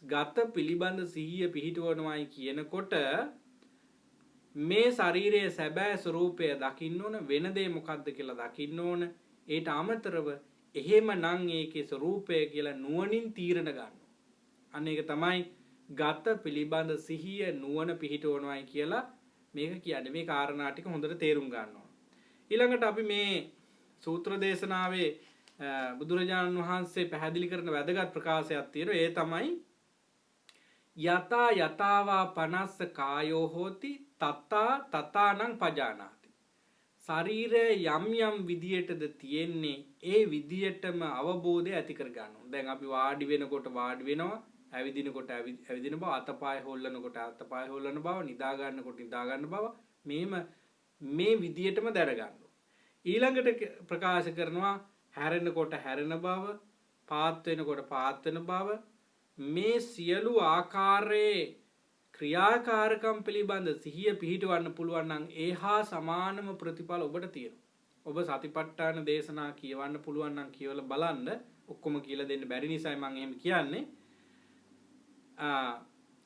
ගත පිළිබඳ සිහිය පිහිටවනවායි කියනකොට මේ ශරීරයේ සැබෑ ස්වરૂපය දකින්න ඕන වෙන දේ මොකද්ද කියලා දකින්න ඕන. ඒට අමතරව එහෙමනම් ඒකේ ස්වરૂපය කියලා නුවණින් තීරණ ගන්න. අන්න ඒක තමයි ගත පිළිබඳ සිහිය නුවණ පිහිටවනවායි කියලා මේක කියන්නේ. මේ කාරණා ටික හොඳට තේරුම් ගන්න ඕන. ඊළඟට අපි මේ සූත්‍ර දේශනාවේ බුදුරජාණන් වහන්සේ පැහැදිලි කරන වැදගත් ප්‍රකාශයක් තියෙනවා. ඒ තමයි යතා යතාවා පනස්ස කායෝ හෝති තත්තා තතානං පජානාති. ශරීරය යම් යම් විදියටද තියෙන්නේ ඒ විදියටම අවබෝධය ඇති කර ගන්න ඕන. දැන් අපි වාඩි වෙනකොට වාඩි වෙනවා, ඇවිදිනකොට ඇවිදින බව, අතපය හොල්ලනකොට අතපය හොල්ලන බව, නිදා ගන්නකොට නිදා ගන්න බව මේ විදියටම දැන ගන්න ඕන. ඊළඟට ප්‍රකාශ කරනවා හැරෙනකොට හැරෙන බව, පාත් වෙනකොට පාත් වෙන බව, මේ සියලු ආකාරයේ ක්‍රියාකාරකම් පිළිබඳ සිහිය පිහිටවන්න පුළුවන් නම් ඒහා සමානම ප්‍රතිඵල ඔබට තියෙනවා. ඔබ සතිපට්ඨාන දේශනා කියවන්න පුළුවන් නම් කියවලා බලන්න. ඔක්කොම කියලා දෙන්න බැරි නිසායි මම එහෙම කියන්නේ.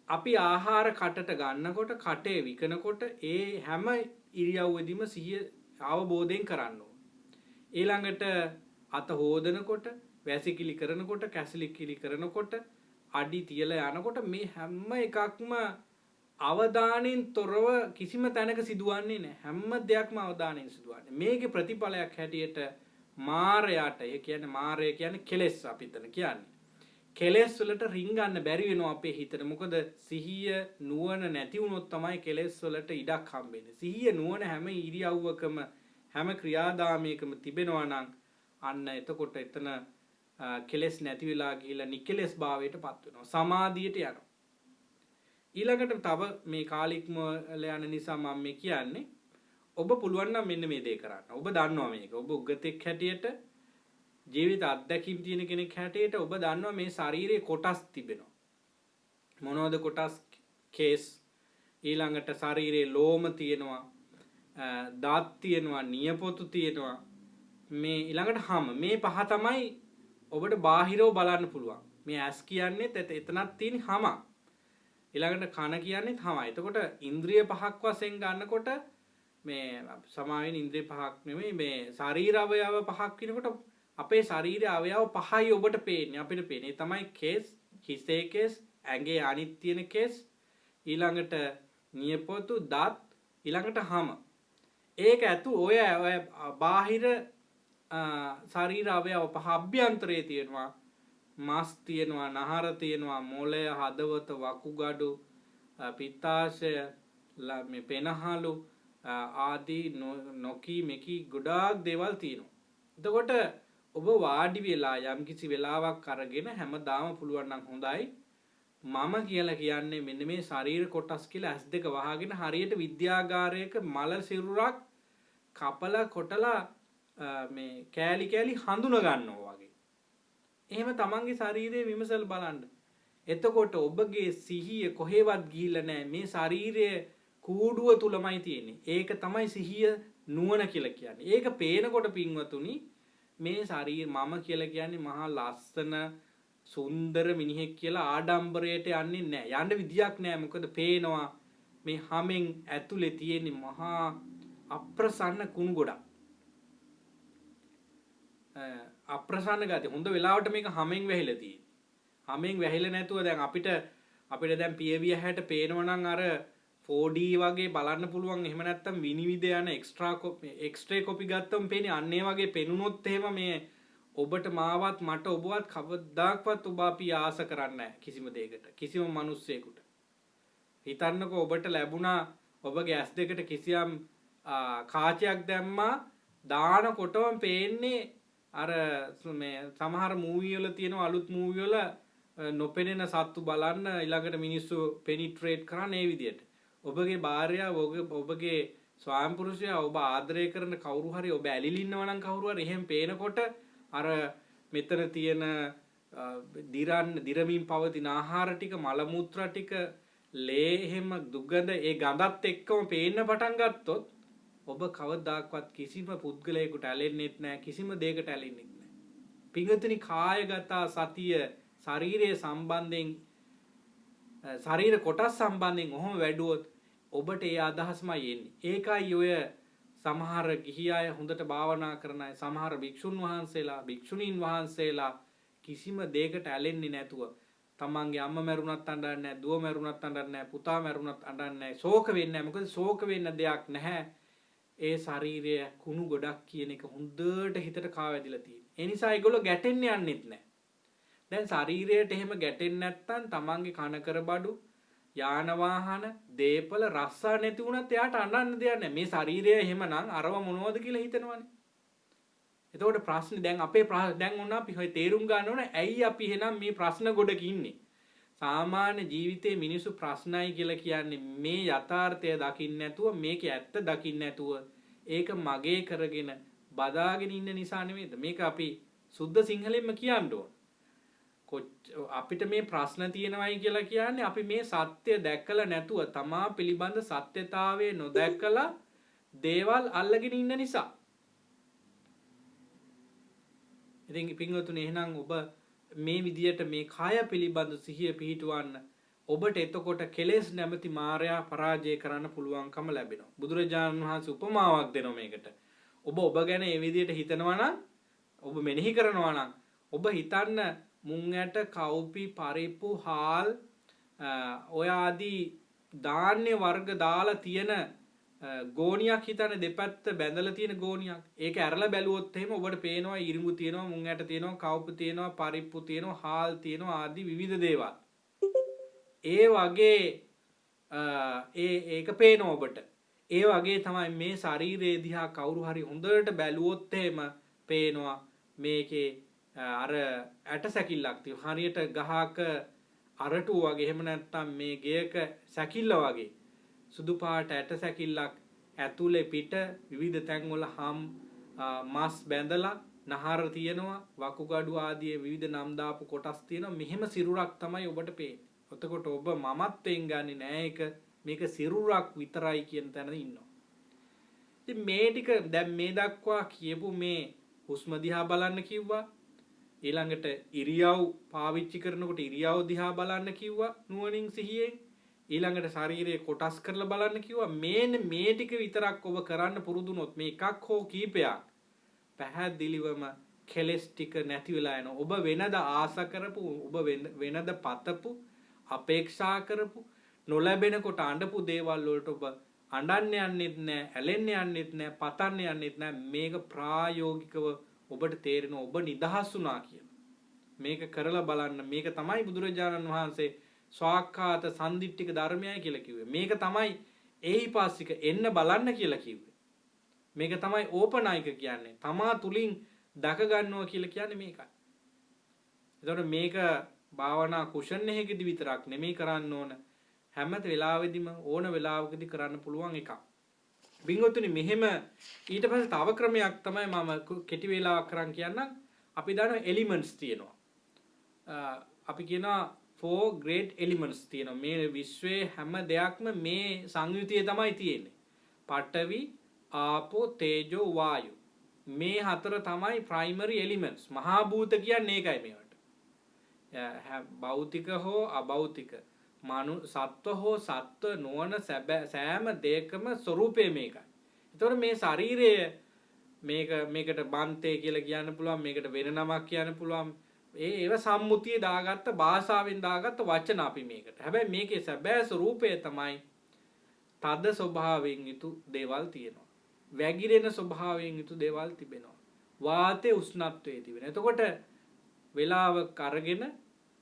අපි ආහාර කටට ගන්නකොට කටේ විකනකොට ඒ හැම ඉරියව්වෙදීම සිහිය අවබෝධයෙන් කරන්න ඕන. ඊළඟට අත හොදනකොට, වැසිකිලි කරනකොට, කැසිලිකිලි කරනකොට අඩි තියලා යනකොට මේ හැම එකක්ම අවධානයෙන් තොරව කිසිම තැනක සිදුවන්නේ නැහැ. හැම දෙයක්ම අවධානයෙන් සිදුවන්නේ. මේකේ ප්‍රතිඵලයක් හැටියට මාරයට, ඒ කියන්නේ මාරය කියන්නේ කෙලෙස් අපිටන කියන්නේ. කෙලෙස් වලට රිංගන්න බැරි වෙනවා අපේ හිතට. මොකද සිහිය නුවණ නැති වුණොත් තමයි කෙලෙස් වලට ඉඩක් හම්බෙන්නේ. සිහිය නුවණ හැම ඉරියව්වකම හැම ක්‍රියාදාමයකම තිබෙනවා නම් අන්න එතකොට එතන කෙලෙස් නැති වෙලා ගිහිල්ලා නිකලෙස් භාවයට පත් වෙනවා. සමාධියට යනවා. ඊළඟට තව මේ කාලික්ම යන නිසා මම මේ කියන්නේ ඔබ පුළුවන් නම් මෙන්න මේ දේ කරන්න. ඔබ දන්නවා මේක. ඔබ උගතෙක් හැටියට ජීවිත අත්දැකීම් තියෙන කෙනෙක් හැටියට ඔබ දන්නවා මේ ශරීරයේ කොටස් තිබෙනවා. මොනවද කොටස්? කේස්, ඊළඟට ශරීරයේ ලෝම තියෙනවා, දාත් තියෙනවා, නියපොතු තියෙනවා, මේ ඊළඟට හම. මේ පහ තමයි ඔබට බාහිරව බලන්න පුළුවන්. මේ ඇස් කියන්නේ එතනක් තියෙන හම. ඊළඟට කන කියන්නේ හමයි. එතකොට ඉන්ද්‍රිය පහක් වශයෙන් ගන්නකොට මේ සමාවෙන් ඉන්ද්‍රිය පහක් නෙමෙයි මේ ශරීර අවයව පහක් වෙනකොට අපේ ශරීරයේ අවයව පහයි ඔබට පේන්නේ. අපිට පේන්නේ තමයි කේස්, හිසේ කේස්, ඇඟේ අනිත් තියෙන කේස්, ඊළඟට නියපොතු, දත්, ඊළඟට හම. ඒක ඇතු ඔය බාහිර ශරීර අවයව පහ අභ්‍යන්තරයේ තියෙනවා. මස් තියෙනවා, නහර තියෙනවා, මොළය, හදවත, වකුගඩු, පිත්තාශය, මේ පෙනහලු ආදී නොකී මෙකී ගොඩාක් දේවල් තියෙනවා. එතකොට ඔබ වාඩි වෙලා යම්කිසි වෙලාවක් අරගෙන හැමදාම පුළුවන් නම් හොඳයි මම කියලා කියන්නේ මෙන්න මේ ශරීර කොටස් කියලා ඇස් දෙක වහගෙන හරියට විද්‍යාගාරයක මල සිරුරක් කපලා කොටලා මේ කෑලි කෑලි හඳුන ගන්නවා වගේ. එහෙම තමන්ගේ ශරීරය විමසලා බලන්න. එතකොට ඔබගේ සිහිය කොහෙවත් ගිහිල්ලා නැහැ. මේ ශරීරයේ කූඩුව තුලමයි තියෙන්නේ. ඒක තමයි සිහිය නුවණ කියලා කියන්නේ. ඒක පේනකොට පින්වතුනි මේ ශරීර මම කියලා කියන්නේ මහා ලස්සන සුන්දර මිනිහෙක් කියලා ආඩම්බරයට යන්නේ නැහැ. යන්න විදියක් නැහැ. මොකද පේනවා මේ හැමෙන් ඇතුලේ තියෙන මහා අප්‍රසන්න කුණු ගොඩක්. අප්‍රසන්න ගතිය. හොඳ වෙලාවට මේක හැමෙන් වැහිලා තියෙන්නේ. හැමෙන් වැහිලා නැතුව දැන් අපිට දැන් පියවිය හැට පේනවා නම් අර 4D වගේ බලන්න පුළුවන්. එහෙම නැත්නම් විනිවිද යන එක්ස්ට්‍රා කොපි ගත්තම පේන්නේ අන්න ඒ වගේ පෙනුනොත් එහෙම මේ ඔබට මාවත් මට ඔබවත් කවදාක්වත් ඔබ අපි ආස කරන්නේ නැහැ කිසිම දෙයකට. කිසිම මිනිස්සෙකුට. හිතන්නකෝ ඔබට ලැබුණා ඔබගේ ඇස් දෙකට කිසියම් කාචයක් දැම්මා දානකොටම පේන්නේ අර මේ සමහර මූවි වල තියෙන අලුත් මූවි වල නොපෙනෙන සත්තු බලන්න ඊළඟට මිනිස්සු පෙනිට්‍රේට් කරන්නේ ඒ විදියට. ඔබගේ භාර්යාව ඔබගේ ස්වාමි පුරුෂයා ඔබ ආදරය කරන කවුරු හරි ඔබ ඇලිලි ඉන්නවා නම් කවුරු හරි එහෙම පේනකොට අර මෙතන තියෙන දිරමින් පවතින ආහාර ටික මල මුත්‍රා ටික ලේ එහෙම දුගඳ ඒ ගඳත් එක්කම පේන්න පටන් ගත්තොත් ඔබ කවදාක්වත් කිසිම පුද්ගලයෙකුට ඇලෙන්නෙත් නැහැ කිසිම දෙයකට ඇලෙන්නෙත් නැහැ. පිංගුතුනි කායගත සතිය ශරීරයේ සම්බන්ධයෙන් ශරීර කොටස් සම්බන්ධයෙන් ඔහොම වැඩුවොත් ඔබට ඒ අදහස්මයි එන්නේ. ඒකයි ඔය සමහර ගිහි අය හොඳට භාවනා කරන අය සමහර භික්ෂුන් වහන්සේලා භික්ෂුණීන් වහන්සේලා කිසිම දෙයකට ඇලෙන්නේ නැතුව තමන්ගේ අම්මා මැරුණත් අඬන්නේ නැහැ, දුව මැරුණත් අඬන්නේ නැහැ, පුතා මැරුණත් අඬන්නේ නැහැ, ශෝක වෙන්නේ නැහැ. මොකද ශෝක වෙන්න දෙයක් නැහැ. ඒ ශරීරය කුණු ගොඩක් කියන එක හොඳට හිතට කාවැදිලා තියෙනවා. ඒ නිසා ඒගොල්ලෝ ගැටෙන්න යන්නෙත් නැහැ. දැන් ශරීරයට එහෙම ගැටෙන්නේ නැත්නම් තමන්ගේ කනකර බඩු යාන වාහන දීපල රස්සා නැති වුණත් එයාට අඬන්න දෙයක් නැහැ. මේ ශරීරය එහෙමනම් අරව මොනවද කියලා හිතනවනේ. එතකොට ප්‍රශ්නේ දැන් අපේ දැන් ඔන්න අපි හොය තේරුම් ගන්න ඕනේ ඇයි අපි එහෙනම් මේ ප්‍රශ්න ගොඩක ඉන්නේ. සාමාන්‍ය ජීවිතේ මිනිස්සු ප්‍රශ්නයි කියලා කියන්නේ මේ යථාර්ථය දකින්න නැතුව මේකේ ඇත්ත දකින්න නැතුව ඒක මගේ කරගෙන බදාගෙන ඉන්න නිසා නෙමෙයිද? මේක අපි සුද්ධ සිංහලෙන්ම කියන්න ඕන. අපිට මේ ප්‍රශ්න තියෙනවයි කියලා කියන්නේ අපි මේ සත්‍ය දැකලා නැතුව තමා පිළිබඳ සත්‍යතාවය නොදැකලා දේවල් අල්ලගෙන ඉන්න නිසා. ඉතින් පින්වතුනි එහෙනම් ඔබ මේ විදියට මේ කය පිළිබඳ සිහිය පිහිටවන්න ඔබට එතකොට කෙලෙස් නැමැති මායя පරාජය කරන්න පුළුවන්කම ලැබෙනවා. බුදුරජාණන් වහන්සේ උපමාවක් දෙනවා මේකට. ඔබ ගැන මේ විදියට හිතනවා නම් ඔබ මෙනෙහි කරනවා නම් ඔබ හිතන්න මුං ඇට කවුපි පරිප්පු හාල් ඔය ආදී ධාන්‍ය වර්ග දාලා තියෙන ගෝණියක් හිතන දෙපැත්ත බැඳලා තියෙන ගෝණියක්. ඒක ඇරලා බැලුවොත් එහෙම ඔබට පේනවා ඉරිඟු තියෙනවා, මුං ඇට තියෙනවා, කවුපි තියෙනවා, පරිප්පු තියෙනවා, හාල් තියෙනවා ආදී විවිධ දේවල්. ඒ වගේ ඒක පේනවා ඔබට. ඒ වගේ තමයි මේ ශරීරයේ දිහා කවුරු හරි හොඳට බැලුවොත් එහෙම පේනවා මේකේ අර ඇට සැකිල්ලක් තියෙනවා. හරියට ගහක අරටුව වගේ එහෙම නැත්නම් මේ ගෙයක සැකිල්ල වගේ සුදු පාට ඇට සැකිල්ලක් ඇතුලේ පිට විවිධ තැන්වල මස් බැඳලා නහර තියෙනවා, වකුගඩු ආදී විවිධ නම් දාපු කොටස් තියෙනවා. මෙහෙම සිරුරක් තමයි ඔබට පේන්නේ. එතකොට ඔබ මමත්වෙන් ගන්නේ නෑ ඒක, මේක සිරුරක් විතරයි කියන තැන ඉන්නවා. ඉතින් මේ ටික දැන් මේ දක්වා කියපු මේ හුස්ම දිහා බලන්න කිව්වා. ඊළඟට ඉරියව් පාවිච්චි කරනකොට ඉරියව් දිහා බලන්න කිව්වා නුවණින් සිහියෙන්. ඊළඟට ශරීරයේ කොටස් කරලා බලන්න කිව්වා. මේ ටික විතරක් ඔබ කරන්න පුරුදුනොත් මේ එකක් හෝ කීපයක් පැහැදිලිවම කෙලස් ටික නැති වෙලා යනවා. ඔබ වෙනද ආස කරපු, ඔබ වෙනද පතපු, අපේක්ෂා කරපු, නොලැබෙන කොට අඬපු දේවල් වලට ඔබ අඬන්න යන්නෙත් නැහැ, ඇලෙන්න යන්නෙත් නැහැ, පතන්න යන්නෙත් නැහැ. මේක ප්‍රායෝගිකව ඔබට තේරෙනවා ඔබ නිදහස් වුණා කියලා. මේක කරලා බලන්න. මේක තමයි බුදුරජාණන් වහන්සේ ස්වාක්ඛාත සම්දිට්ඨික ධර්මයයි කියලා කිව්වේ. මේක තමයි ඒහිපාස්සික එන්න බලන්න කියලා කිව්වේ. මේක තමයි ඕපනායික කියන්නේ. තමා තුලින් දක ගන්නවා කියලා කියන්නේ මේකයි. එතකොට මේක භාවනා කුෂන් එකකදී විතරක් නෙමෙයි කරන්න ඕන. හැම වෙලාවෙදිම ඕන වෙලාවකදී කරන්න පුළුවන් එකක්. බින්ගොතුනි මෙහෙම ඊට පස්සේ තව ක්‍රමයක් තමයි මම කෙටි වේලාවක් කරන් කියන්නම්. අපි දන්නවා එලිමන්ට්ස් තියෙනවා. අපි කියනවා 4 great elements තියෙනවා. මේ විශ්වයේ හැම දෙයක්ම මේ සංයුතියේ තමයි තියෙන්නේ. පඨවි, ආපෝ, තේජෝ, වායු. මේ හතර තමයි primary elements. මහා භූත කියන්නේ ඒකයි මේවට. භෞතික හෝ අභෞතික, සත්ව හෝ සත්ව නොවන සෑම දෙයකම ස්වરૂපය මේකයි. එතකොට මේ ශරීරය මේකට බන්තේ කියලා කියන්න පුළුවන්, මේකට වෙන නමක් කියන්න පුළුවන්. ඒව සම්මුතියේ දාගත්ත භාෂාවෙන් දාගත්ත වචන අපි මේකට. හැබැයි මේකේ සැබෑ ස්වરૂපය තමයි තද ස්වභාවයෙන් යුතු දේවල් තියෙනවා. වැగిරෙන ස්වභාවයෙන් යුතු දේවල් තිබෙනවා. වාතයේ උෂ්ණත්වයේ තිබෙනවා. එතකොට වේලාවක් අරගෙන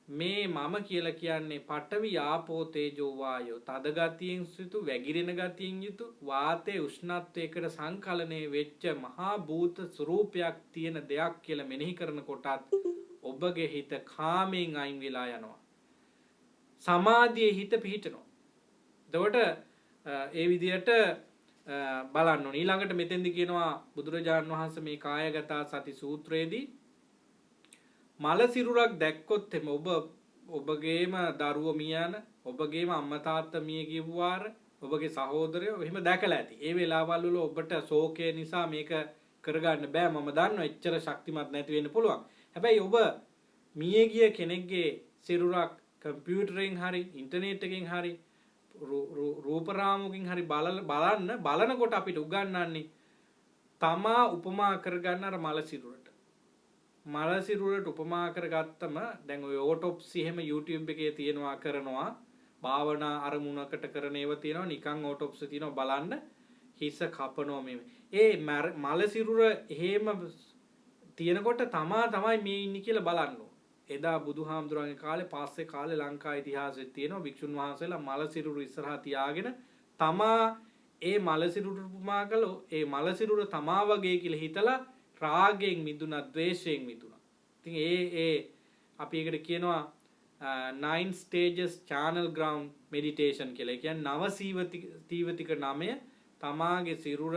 මේ මම කියලා කියන්නේ පඨවි, ආපෝ, තේජෝ, වායෝ, තද ගතියෙන් යුතු, වැగిරෙන ගතියෙන් යුතු, වාතයේ උෂ්ණත්වයකට සංකලනය වෙච්ච මහා භූත ස්වરૂපයක් තියෙන දෙයක් කියලා මෙනෙහි කරනකොටත් ඔබගේ හිත කාමයෙන් අයින් වෙලා යනවා. සමාධියේ හිත පිහිටනවා. එතකොට ඒ විදිහට බලන්න ඕනේ. ඊළඟට මෙතෙන්දි කියනවා බුදුරජාණන් වහන්සේ මේ කායගත සති සූත්‍රයේදී මල සිරුරක් දැක්කොත් එම ඔබගේම දරුවෝ මිය යන, ඔබගේම අම්මා තාත්තා මිය ගියපු වාර, ඔබගේ සහෝදරයෝ එහෙම දැකලා ඇති. ඒ වෙලාවල් වල ඔබට ශෝකය නිසා මේක කරගන්න බෑ. මම දන්නවා එච්චර ශක්තිමත් නැති වෙන්න පුළුවන්. හැබැයි ඔබ මිය ගිය කෙනෙක්ගේ සිරුරක් කම්පියුටරෙන් හරි ඉන්ටර්නෙට් එකෙන් හරි රූප රාමුවකින් හරි බලනකොට අපිට උගන්වන්නේ තමා උපමා කරගන්න අර මල සිරුරට. මල සිරුරට උපමා කරගත්තම දැන් ඔය ඕටොප්සි එහෙම YouTube එකේ තියෙනවා කරනවා. භාවනා අරමුණකට කරන ඒවා තියෙනවා. නිකන් ඕටොප්සි තියෙනවා බලන්න. හිස කපනවා මේ. ඒ මල සිරුර එහෙම තියෙනකොට තමයි මේ ඉන්නේ කියලා බලන්න ඕන. එදා බුදුහාමුදුරන්ගේ කාලේ පස්සේ කාලේ ලංකා ඉතිහාසෙත් තියෙනවා වික්ෂුන් වහන්සේලා මල සිරුර ඉස්සරහා තියාගෙන ඒ මල සිරුර උපමා කළෝ ඒ මල සිරුර තමා වගේ කියලා හිතලා රාගයෙන් මිදුණා, ද්වේෂයෙන් මිදුණා. ඉතින් අපි ඒකට කියනවා 9 stages channel ground meditation කියලා. ඒ කියන්නේ නව සීවතික නාමය තමාගේ සිරුර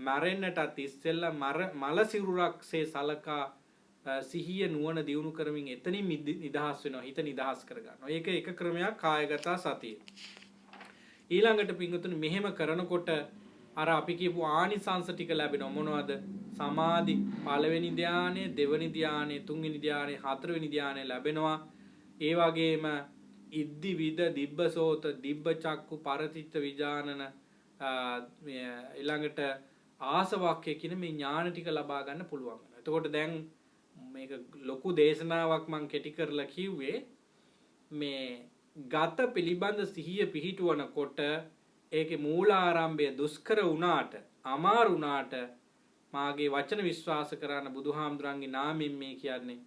මැරෙන්නටත් ඉස්සෙල්ලා මල සිරුරක්සේ සලකා සිහිය නුවණ දියුණු කරමින් එතනින් නිදහස් වෙනවා. හිත නිදහස් කරගන්නවා. ඒක එක ක්‍රමයක් කායගත සතිය. ඊළඟට පින්වතුනි මෙහෙම කරනකොට අර අපි කියපු ආනිසංස ටික ලැබෙනවා. මොනවද? සමාධි පළවෙනි ධානය, දෙවෙනි ධානය, තුන්වෙනි ධානය, හතරවෙනි ධානය ලැබෙනවා. ඒ වගේම ඉද්ධි විද දිබ්බසෝත දිබ්බ චක්කු පරතිත්ත විජානන ඊළඟට ආසවක්ය කියන මේ ඥාන ටික ලබා ගන්න පුළුවන්. එතකොට දැන් මේක ලොකු දේශනාවක් මං කෙටි කරලා කිව්වේ මේ ගත පිළිබඳ සිහිය පිහිටුවනකොට ඒකේ මූලාරම්භය දුෂ්කර වුණාට අමාරු වුණාට මාගේ වචන විශ්වාස කරන බුදුහාමුදුරන්ගේ නාමයෙන් මේ කියන්නේ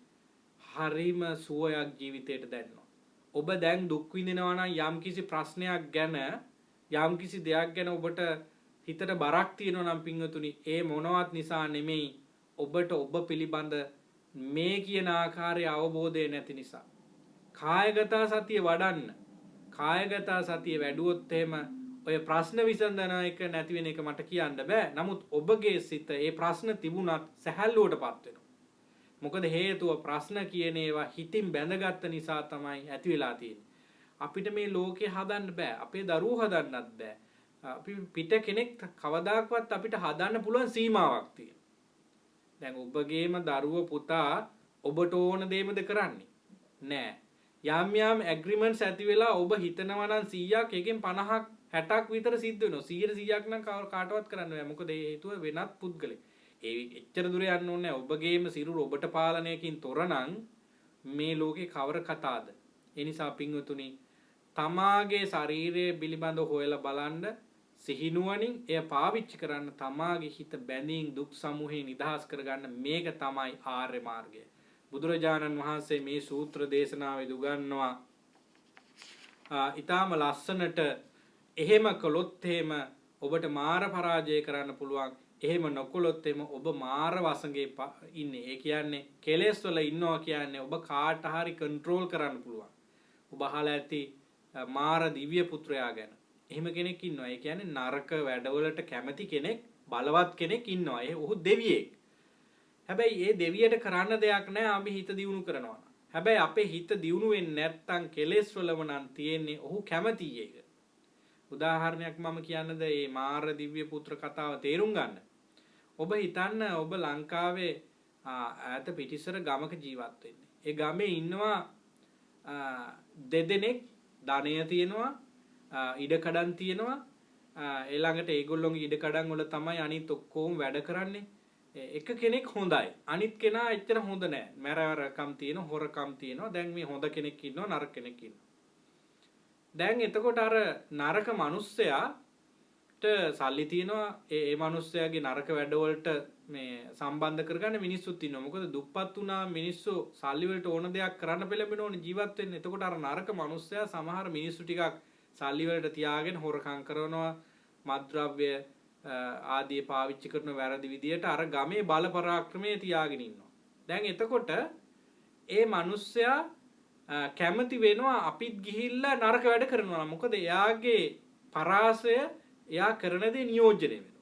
හරිම සුවයක් ජීවිතයට දැනෙනවා. ඔබ දැන් දුක් විඳිනවා නම් යම්කිසි ප්‍රශ්නයක් ගැන යම්කිසි දෙයක් ගැන ඔබට හිතට බරක් තියෙනවා නම් පින්වතුනි ඒ මොනවත් නිසා නෙමෙයි ඔබට ඔබ පිළිබඳ මේ කියන ආකාරයේ අවබෝධය නැති නිසා. කායගත සතිය වඩන්න. කායගත සතිය වැඩුවොත් එහෙම ඔය ප්‍රශ්න විසඳන එක නැති වෙන එක මට කියන්න බෑ. නමුත් ඔබගේ සිත ඒ ප්‍රශ්න තිබුණත් සැහැල්ලුවටපත් වෙනවා. මොකද හේතුව ප්‍රශ්න කියන ඒවා හිතින් බැඳගත්ත නිසා තමයි ඇති වෙලා තියෙන්නේ. අපිට මේ ලෝකේ හදන්න බෑ. අපේ දරුවෝ හදන්නත් බෑ. අපි පිට කෙනෙක් කවදාකවත් අපිට හදන්න පුළුවන් සීමාවක් තියෙනවා. දැන් ඔබගේම දරුවෝ පුතා ඔබට ඕන දේමද කරන්නේ? නෑ. යම් යම් ඇග්‍රීමන්ට්ස් ඇති වෙලා ඔබ හිතනවා නම් 100ක් එකෙන් 50ක් 60ක් විතර සිද්ධ වෙනවා. 100ක් නම් කාටවත් කරන්න බෑ. මොකද ඒ හේතුව වෙනත් පුද්ගලෙක්. ඒ එච්චර දුර යන්න ඕනේ නැහැ. ඔබගේම සිරුර ඔබට පාලනයකින් තොර නම් මේ ලෝකේ කවර කතාවද? ඒ නිසා පින්වතුනි තමාගේ ශරීරය පිළිබඳව හොයලා බලන්න සිහිනුවණින් එය පාවිච්චි කරන්න තමාගේ හිත බැඳීම් දුක් සමූහයෙන් නිදහස් කරගන්න මේක තමයි ආර්ය මාර්ගය. බුදුරජාණන් වහන්සේ මේ සූත්‍ර දේශනාවේ උගන්වනවා ඊටාම ලස්සනට එහෙම කළොත් එහෙම ඔබට මාර පරාජය කරන්න පුළුවන්. එහෙම නොකළොත් එහෙම ඔබ මාර වසඟේ ඉන්නේ. ඒ කියන්නේ කෙලෙස් වල ඉන්නවා කියන්නේ ඔබ කාට හරි කන්ට්‍රෝල් කරන්න පුළුවන්. ඔබ අහලා ඇති මාර දිව්‍ය පුත්‍රයා ගැන. එහෙම කෙනෙක් ඉන්නවා. ඒ කියන්නේ නරක වැඩවලට කැමති කෙනෙක්, බලවත් කෙනෙක් ඉන්නවා. ඔහු දෙවියෙක්. හැබැයි ඒ දෙවියට කරන්න දෙයක් නැහැ අපි හිත දියුණු කරනවා. හැබැයි අපේ හිත දියුණු වෙන්නේ නැත්තම් කෙලෙස් වලම නම් තියෙන්නේ ඔහු කැමතියි ඒක. උදාහරණයක් මම කියන්නද මේ මාර දිව්‍ය පුත්‍ර කතාව තේරුම් ගන්න. ඔබ හිතන්න ඔබ ලංකාවේ ඈත පිටිසර ගමක ජීවත් වෙන්නේ. ඒ ගමේ ඉන්නවා දෙදෙනෙක් ධනය තියෙනවා, ඉඩකඩම් තියෙනවා. ඊළඟට ඒගොල්ලෝගේ ඉඩකඩම් වල තමයි අනිත් ඔක්කොම වැඩ කරන්නේ. එක කෙනෙක් හොඳයි. අනිත් කෙනා එච්චර හොඳ නැහැ. මැරවරකම් තියෙනවා, හොරකම් තියෙනවා. දැන් මේ හොඳ කෙනෙක් ඉන්නවා, නරක කෙනෙක් ඉන්නවා. දැන් එතකොට අර නරක මිනිස්සයාට සල්ලි තියෙනවා. ඒ මිනිස්සයාගේ නරක වැඩවලට මේ සම්බන්ධ කරගන්න මිනිස්සුත් ඉන්නවා. මොකද දුප්පත් වුණා මිනිස්සු සල්ලි වලට ඕන දෙයක් කරන්න පෙළඹෙනෝනේ ජීවත් වෙන්න. එතකොට අර නරක මිනිස්සයා සමහර මිනිස්සු ටිකක් සල්ලි වලට තියාගෙන හොරකම් කරනවා, මත්ද්‍රව්‍ය ආදී පාවිච්චි කරන වැරදි විදියට අර ගමේ බල පරාක්‍රමයේ තියාගෙන ඉන්නවා. දැන් එතකොට ඒ මිනිස්සයා කැමති වෙනවා අපිත් ගිහිල්ලා නරක වැඩ කරනවා. මොකද එයාගේ පරාසය එයා කරන දේ නියෝජනය වෙනවා.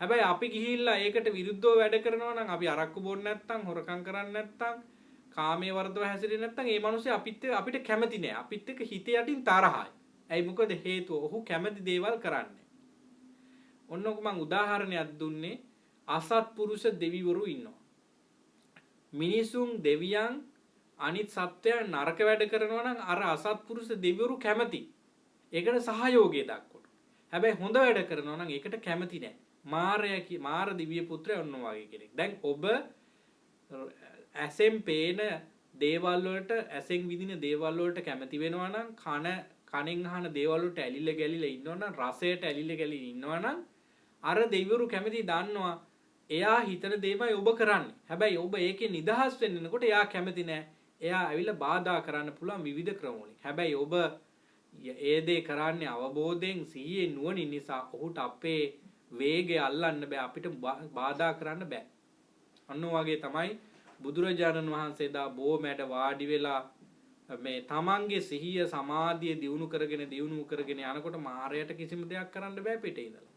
හැබැයි අපි ගිහිල්ලා ඒකට විරුද්ධව වැඩ කරනවා නම් අපි අරක්කු බොන්නේ නැත්නම් හොරකම් කරන්නේ නැත්නම් කාමයේ වර්ධව හැසිරෙන්නේ නැත්නම් ඒ මිනිස්සු අපිට කැමති නෑ. අපිත් එක්ක හිත යටින් තරහයි. ඇයි මොකද හේතුව? ඔහු කැමති දේවල් කරන්නේ. ඔන්නක මං උදාහරණයක් දුන්නේ අසත්පුරුෂ දෙවිවරු ඉන්නවා. මිනිසුන් දෙවියන් අනිත් සත්වයන් නරක වැඩ කරනවා නම් අර අසත්පුරුෂ දෙවිවරු කැමති. ඒකට සහයෝගය දක්වනවා. හැබැයි හොඳ වැඩ කරනවා නම් ඒකට කැමති නෑ. මාර දිව්‍ය පුත්‍රය ඔන්න වගේ කෙනෙක්. දැන් ඔබ ඇසෙන් පේන දේවල් වලට ඇසෙන් විඳින දේවල් වලට කැමති වෙනවා නම් කනෙන් අහන දේවල් වලට ඇලිලා ගැලිලා ඉන්නවා නම් රසයට ඇලිලා ගැලිලා ඉන්නවා නම් අර දෙවිවරු කැමති දන්නවා එයා හිතන දේමයි ඔබ කරන්නේ. හැබැයි ඔබ ඒකේ නිදහස් වෙන්නකොට එයා කැමති නෑ. එයා ඇවිල්ලා බාධා කරන්න පුළුවන් විවිධ ක්‍රම වලින්. හැබැයි ඔබ ඒ දේ කරන්නේ අවබෝධයෙන් සිහියෙන් නුවණින් නිසා ඔහුට අපේ වේගය අල්ලන්න බෑ. අපිට බාධා කරන්න බෑ. අන්න වගේ තමයි බුදුරජාණන් වහන්සේ දා බොමැඩ වාඩි වෙලා මේ තමන්ගේ සිහිය සමාධිය දියුණු කරගෙන යනකොට මාරයට කිසිම දෙයක් කරන්න බෑ පිටේ ඉඳලා.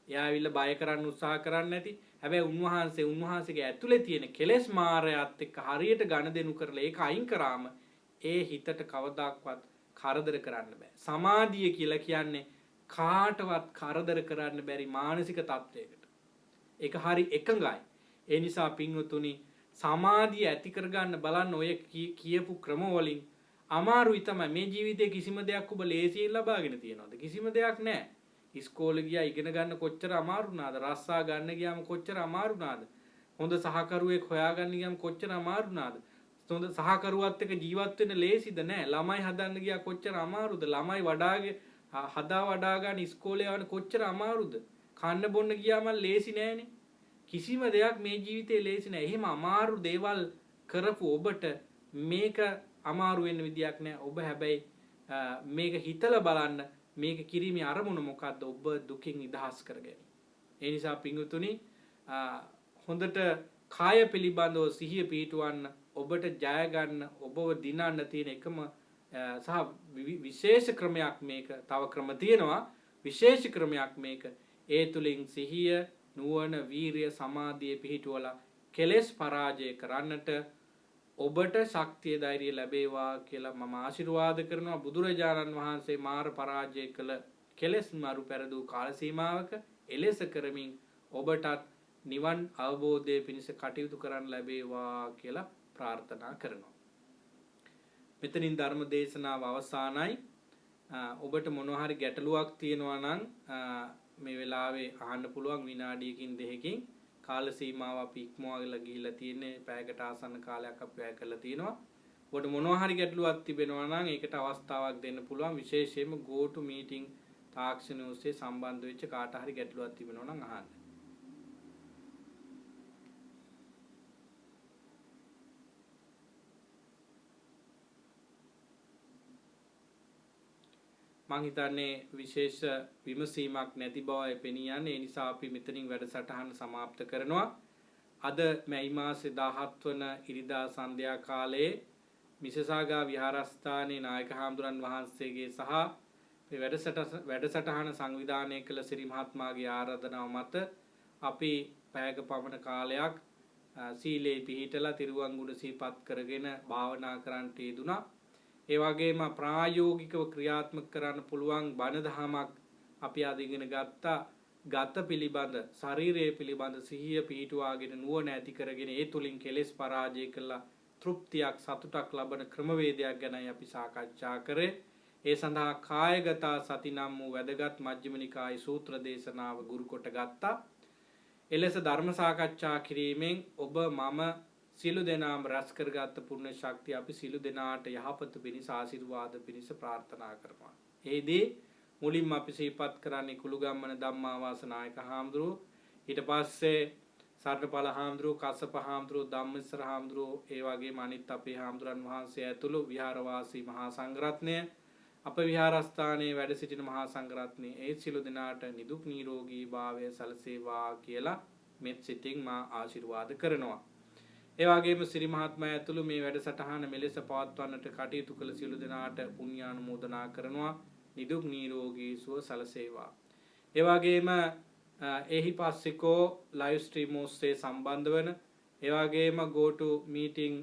එයා ඇවිල්ලා බය කරන්න උත්සාහ කරන්නේ නැති. හැබැයි උන්වහන්සේගේ ඇතුලේ තියෙන කෙලෙස් මාරයත් එක්ක හරියට ගනුදෙනු කරලා ඒක අයින් කරාම ඒ හිතට කවදාක්වත් කරදර කරන්න බෑ. සමාධිය කියලා කියන්නේ කාටවත් කරදර කරන්න බැරි මානසික තත්වයකට. ඒක හරි එකඟයි. ඒ නිසා පින්වතුනි සමාධිය ඇති කරගන්න බලන්න ඔය කියපු ක්‍රම වලින් අමාරුයි තමයි. මේ ජීවිතේ කිසිම දෙයක් ඔබ ලේසියෙන් ලබාගෙන තියනවද? කිසිම දෙයක් නැහැ. ඉස්කෝලේ ගියා ඉගෙන ගන්න කොච්චර අමාරු වුණාද? රස්සා ගන්න ගියාම කොච්චර අමාරු වුණාද? හොඳ සහකරුවෙක් හොයාගන්න ගියම කොච්චර අමාරු නාද? හොඳ සහකරුවත් එක්ක ජීවත් වෙන්න ලේසිද නෑ. ළමයි හදන්න ගියා කොච්චර අමාරුද? ළමයි වඩා ගන්න ඉස්කෝලේ යවන්න කොච්චර අමාරුද? කන්න බොන්න ගියාම ලේසි නෑනේ. කිසිම දෙයක් මේ ජීවිතේ ලේසි නෑ. එහෙම අමාරු දේවල් කරපු ඔබට මේක අමාරු වෙන්න විදියක් නෑ. ඔබ හැබැයි මේක හිතලා බලන්න මේක කිරීමේ අරමුණ මොකද්ද? ඔබ දුකින් නිදහස් කරගන්න. ඒ නිසා පිංගුතුනි හොඳට කාය පිළිබඳව සිහිය පිහිටවන්න, ඔබට ජය ගන්න, ඔබව දිනන්න තියෙන එකම සහ විශේෂ ක්‍රමයක් මේක. තව ක්‍රම තියෙනවා. විශේෂ ක්‍රමයක් මේක. ඒ තුලින් සිහිය, නුවණ, වීරිය, සමාධිය පිහිටුවලා කෙලෙස් පරාජය කරන්නට ඔබට ශක්තිය ධෛර්යය ලැබේවා කියලා මම ආශිර්වාද කරනවා. බුදුරජාණන් වහන්සේ මාර පරාජය කළ කෙලෙස් මරු පෙරදූ කාල සීමාවක එලෙස කරමින් ඔබටත් නිවන් අවබෝධයේ පිණිස කටයුතු කරන්න ලැබේවා කියලා ප්‍රාර්ථනා කරනවා. මෙතනින් ධර්ම දේශනාව අවසానයි. ඔබට මොනවා හරි ගැටලුවක් තියෙනවා නම් මේ වෙලාවේ අහන්න පුළුවන්. විනාඩියකින් දෙකකින් කාල සීමාව අපි ඉක්මවලා ගිහිල්ලා තියෙන්නේ. පැයකට ආසන්න කාලයක් අපි වැය කරලා තියෙනවා. ඔබට මොනවා හරි ගැටලුවක් තිබෙනවා නම් ඒකට අවස්ථාවක් දෙන්න පුළුවන්. විශේෂයෙන්ම go to meeting තාක්ෂණය ඔස්සේ සම්බන්ධ වෙච්ච කාට හරි ගැටලුවක් තිබෙනවා නම් අහන්න. මං හිතන්නේ විශේෂ විමසීමක් නැති බවයි පෙනී යන්නේ. ඒ නිසා අපි මෙතනින් වැඩසටහන સમાપ્ત කරනවා. අද මැයි මාසේ 17 වන ඉරිදා සන්ධ්‍යා කාලයේ මිසසාගා විහාරස්ථානයේ නායක හාමුදුරන් වහන්සේගේ සහ මේ වැඩසටහන සංවිධානය කළ සිරි මහත්මයාගේ ආරාධනාව මත අපි පැයක පමණ කාලයක් සීලේ පිහිටලා තිරුවන් ගුණ සිහිපත් කරගෙන භාවනා කරන්නට යෙදුණා. ඒ වගේම ප්‍රායෝගිකව ක්‍රියාත්මක කරන්න පුළුවන් බණ දහමක් අපි අද ඉගෙන ගත්තා. ගත පිළිබඳ, ශරීරයේ පිළිබඳ සිහිය පිහිටුවාගෙන නුවණ ඇති කරගෙන ඒ තුලින් කෙලෙස් පරාජය කළා තෘප්තියක්, සතුටක් ලබන ක්‍රමවේදයක් ගැනයි අපි සාකච්ඡා කරේ. ඒ සඳහා කායගත සති නම් වූ වැදගත් මජ්ක්‍ධිම නිකායේ සූත්‍ර දේශනාව ගුරු කොට ගත්තා. එලෙස ධර්ම සාකච්ඡා කිරීමෙන් ඔබ මම සියලු දෙනාම රැස් කරගත් පුණ්‍ය ශක්තිය අපි සියලු දෙනාට යහපත පිණිස ආශිර්වාද පිණිස ප්‍රාර්ථනා කරනවා. එෙහිදී මුලින්ම අපි සිහිපත් කරන්නේ කුළුගම්මන ධම්මාවාස නායක හාමුදුරුවෝ, ඊට පස්සේ සරණපල හාමුදුරුවෝ, කස්සප හාමුදුරුවෝ, ධම්මස්සර හාමුදුරුවෝ, ඒ වගේම අනිත් අපේ හාමුදුරන් වහන්සේ ඇතුළු විහාරවාසී මහා සංඝරත්නය, අප විහාරස්ථානයේ වැඩ සිටින මහා සංඝරත්නය, ඒ සියලු දෙනාට නිදුක් නිරෝගී භාවය සැලසේවා කියලා මෙත් සිතින් මා ආශිර්වාද කරනවා. ඒ වගේම සිරි මහත්මයා ඇතුළු මේ වැඩසටහන මෙලෙස පවත්වන්නට කටයුතු කළ සියලු දෙනාට පුණ්‍යානුමෝදනා කරනවා. නිදුක් නිරෝගී සුව සැලසේවා. ඒ වගේම එහි පස්සෙකෝ ලයිව් ස්ට්‍රීම් ඔස්සේ සම්බන්ධ වන, ඒ වගේම go to meeting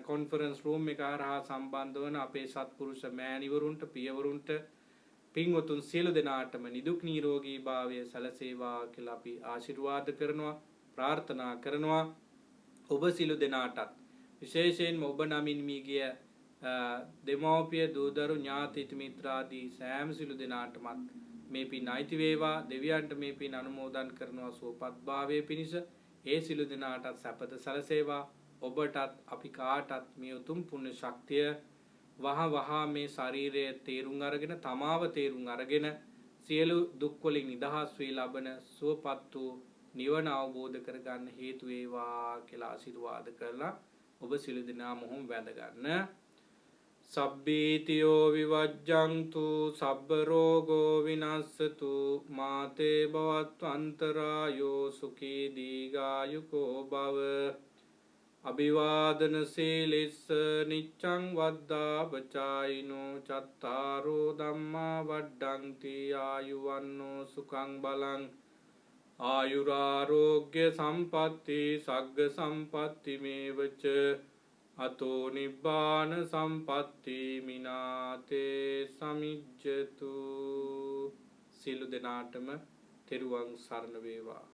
conference room එක හරහා සම්බන්ධ වන අපේ සත්පුරුෂ මෑණිවරුන්ට, පියවරුන්ට, පින්වතුන් සියලු දෙනාටම නිදුක් නිරෝගී භාවය සැලසේවා කියලා අපි ආශිර්වාද කරනවා, ප්‍රාර්ථනා කරනවා. ඔබ සියලු දෙනාටත් විශේෂයෙන්ම ඔබ නමින් මීගිය දෙමෝපිය, දූදරු, ඥාති මිත්‍රාදී සෑම සියලු දෙනාටමත් මේ පින් අයිති වේවා. දෙවියන්ට මේ පින් අනුමෝදන් කරනවා සුවපත් භාවයේ පිණිස. ඒ සියලු දෙනාටත් සැපත සැලසේවා. ඔබටත් අපි කාටත් මේ උතුම් පුණ්‍ය ශක්තිය වහ මේ ශරීරයේ තේරුම් අරගෙන, තමාව තේරුම් අරගෙන සියලු දුක් වලින් නිදහස් වී ලබන සුවපත් වූ නිවන අවබෝධ කරගන්න හේතු වේවා කියලා ආශිර්වාද කරලා ඔබ සියලු දෙනා මොහොම වැඳ ගන්න. සබ්බීතියෝ විවජ්ජන්තු සබ්බ රෝගෝ විනස්සතු මාතේ භවත්වන්තරායෝ සුඛී දීඝායුකෝ භව. අභිවාදන සීලිස්ස නිච්ඡං වද්දා පචායිනෝ චත්තාරෝ ධම්මා වඩ්ඩಂತಿ ආයුවන්නෝ සුඛං බලං ආයුරාෝග්‍ය සම්පatti සග්ග සම්පatti මේවච අතෝ නිබ්බාන සම්පatti මිනාතේ සමිජ්ජතු. සියලු දෙනාටම තෙරුවන් සරණ වේවා.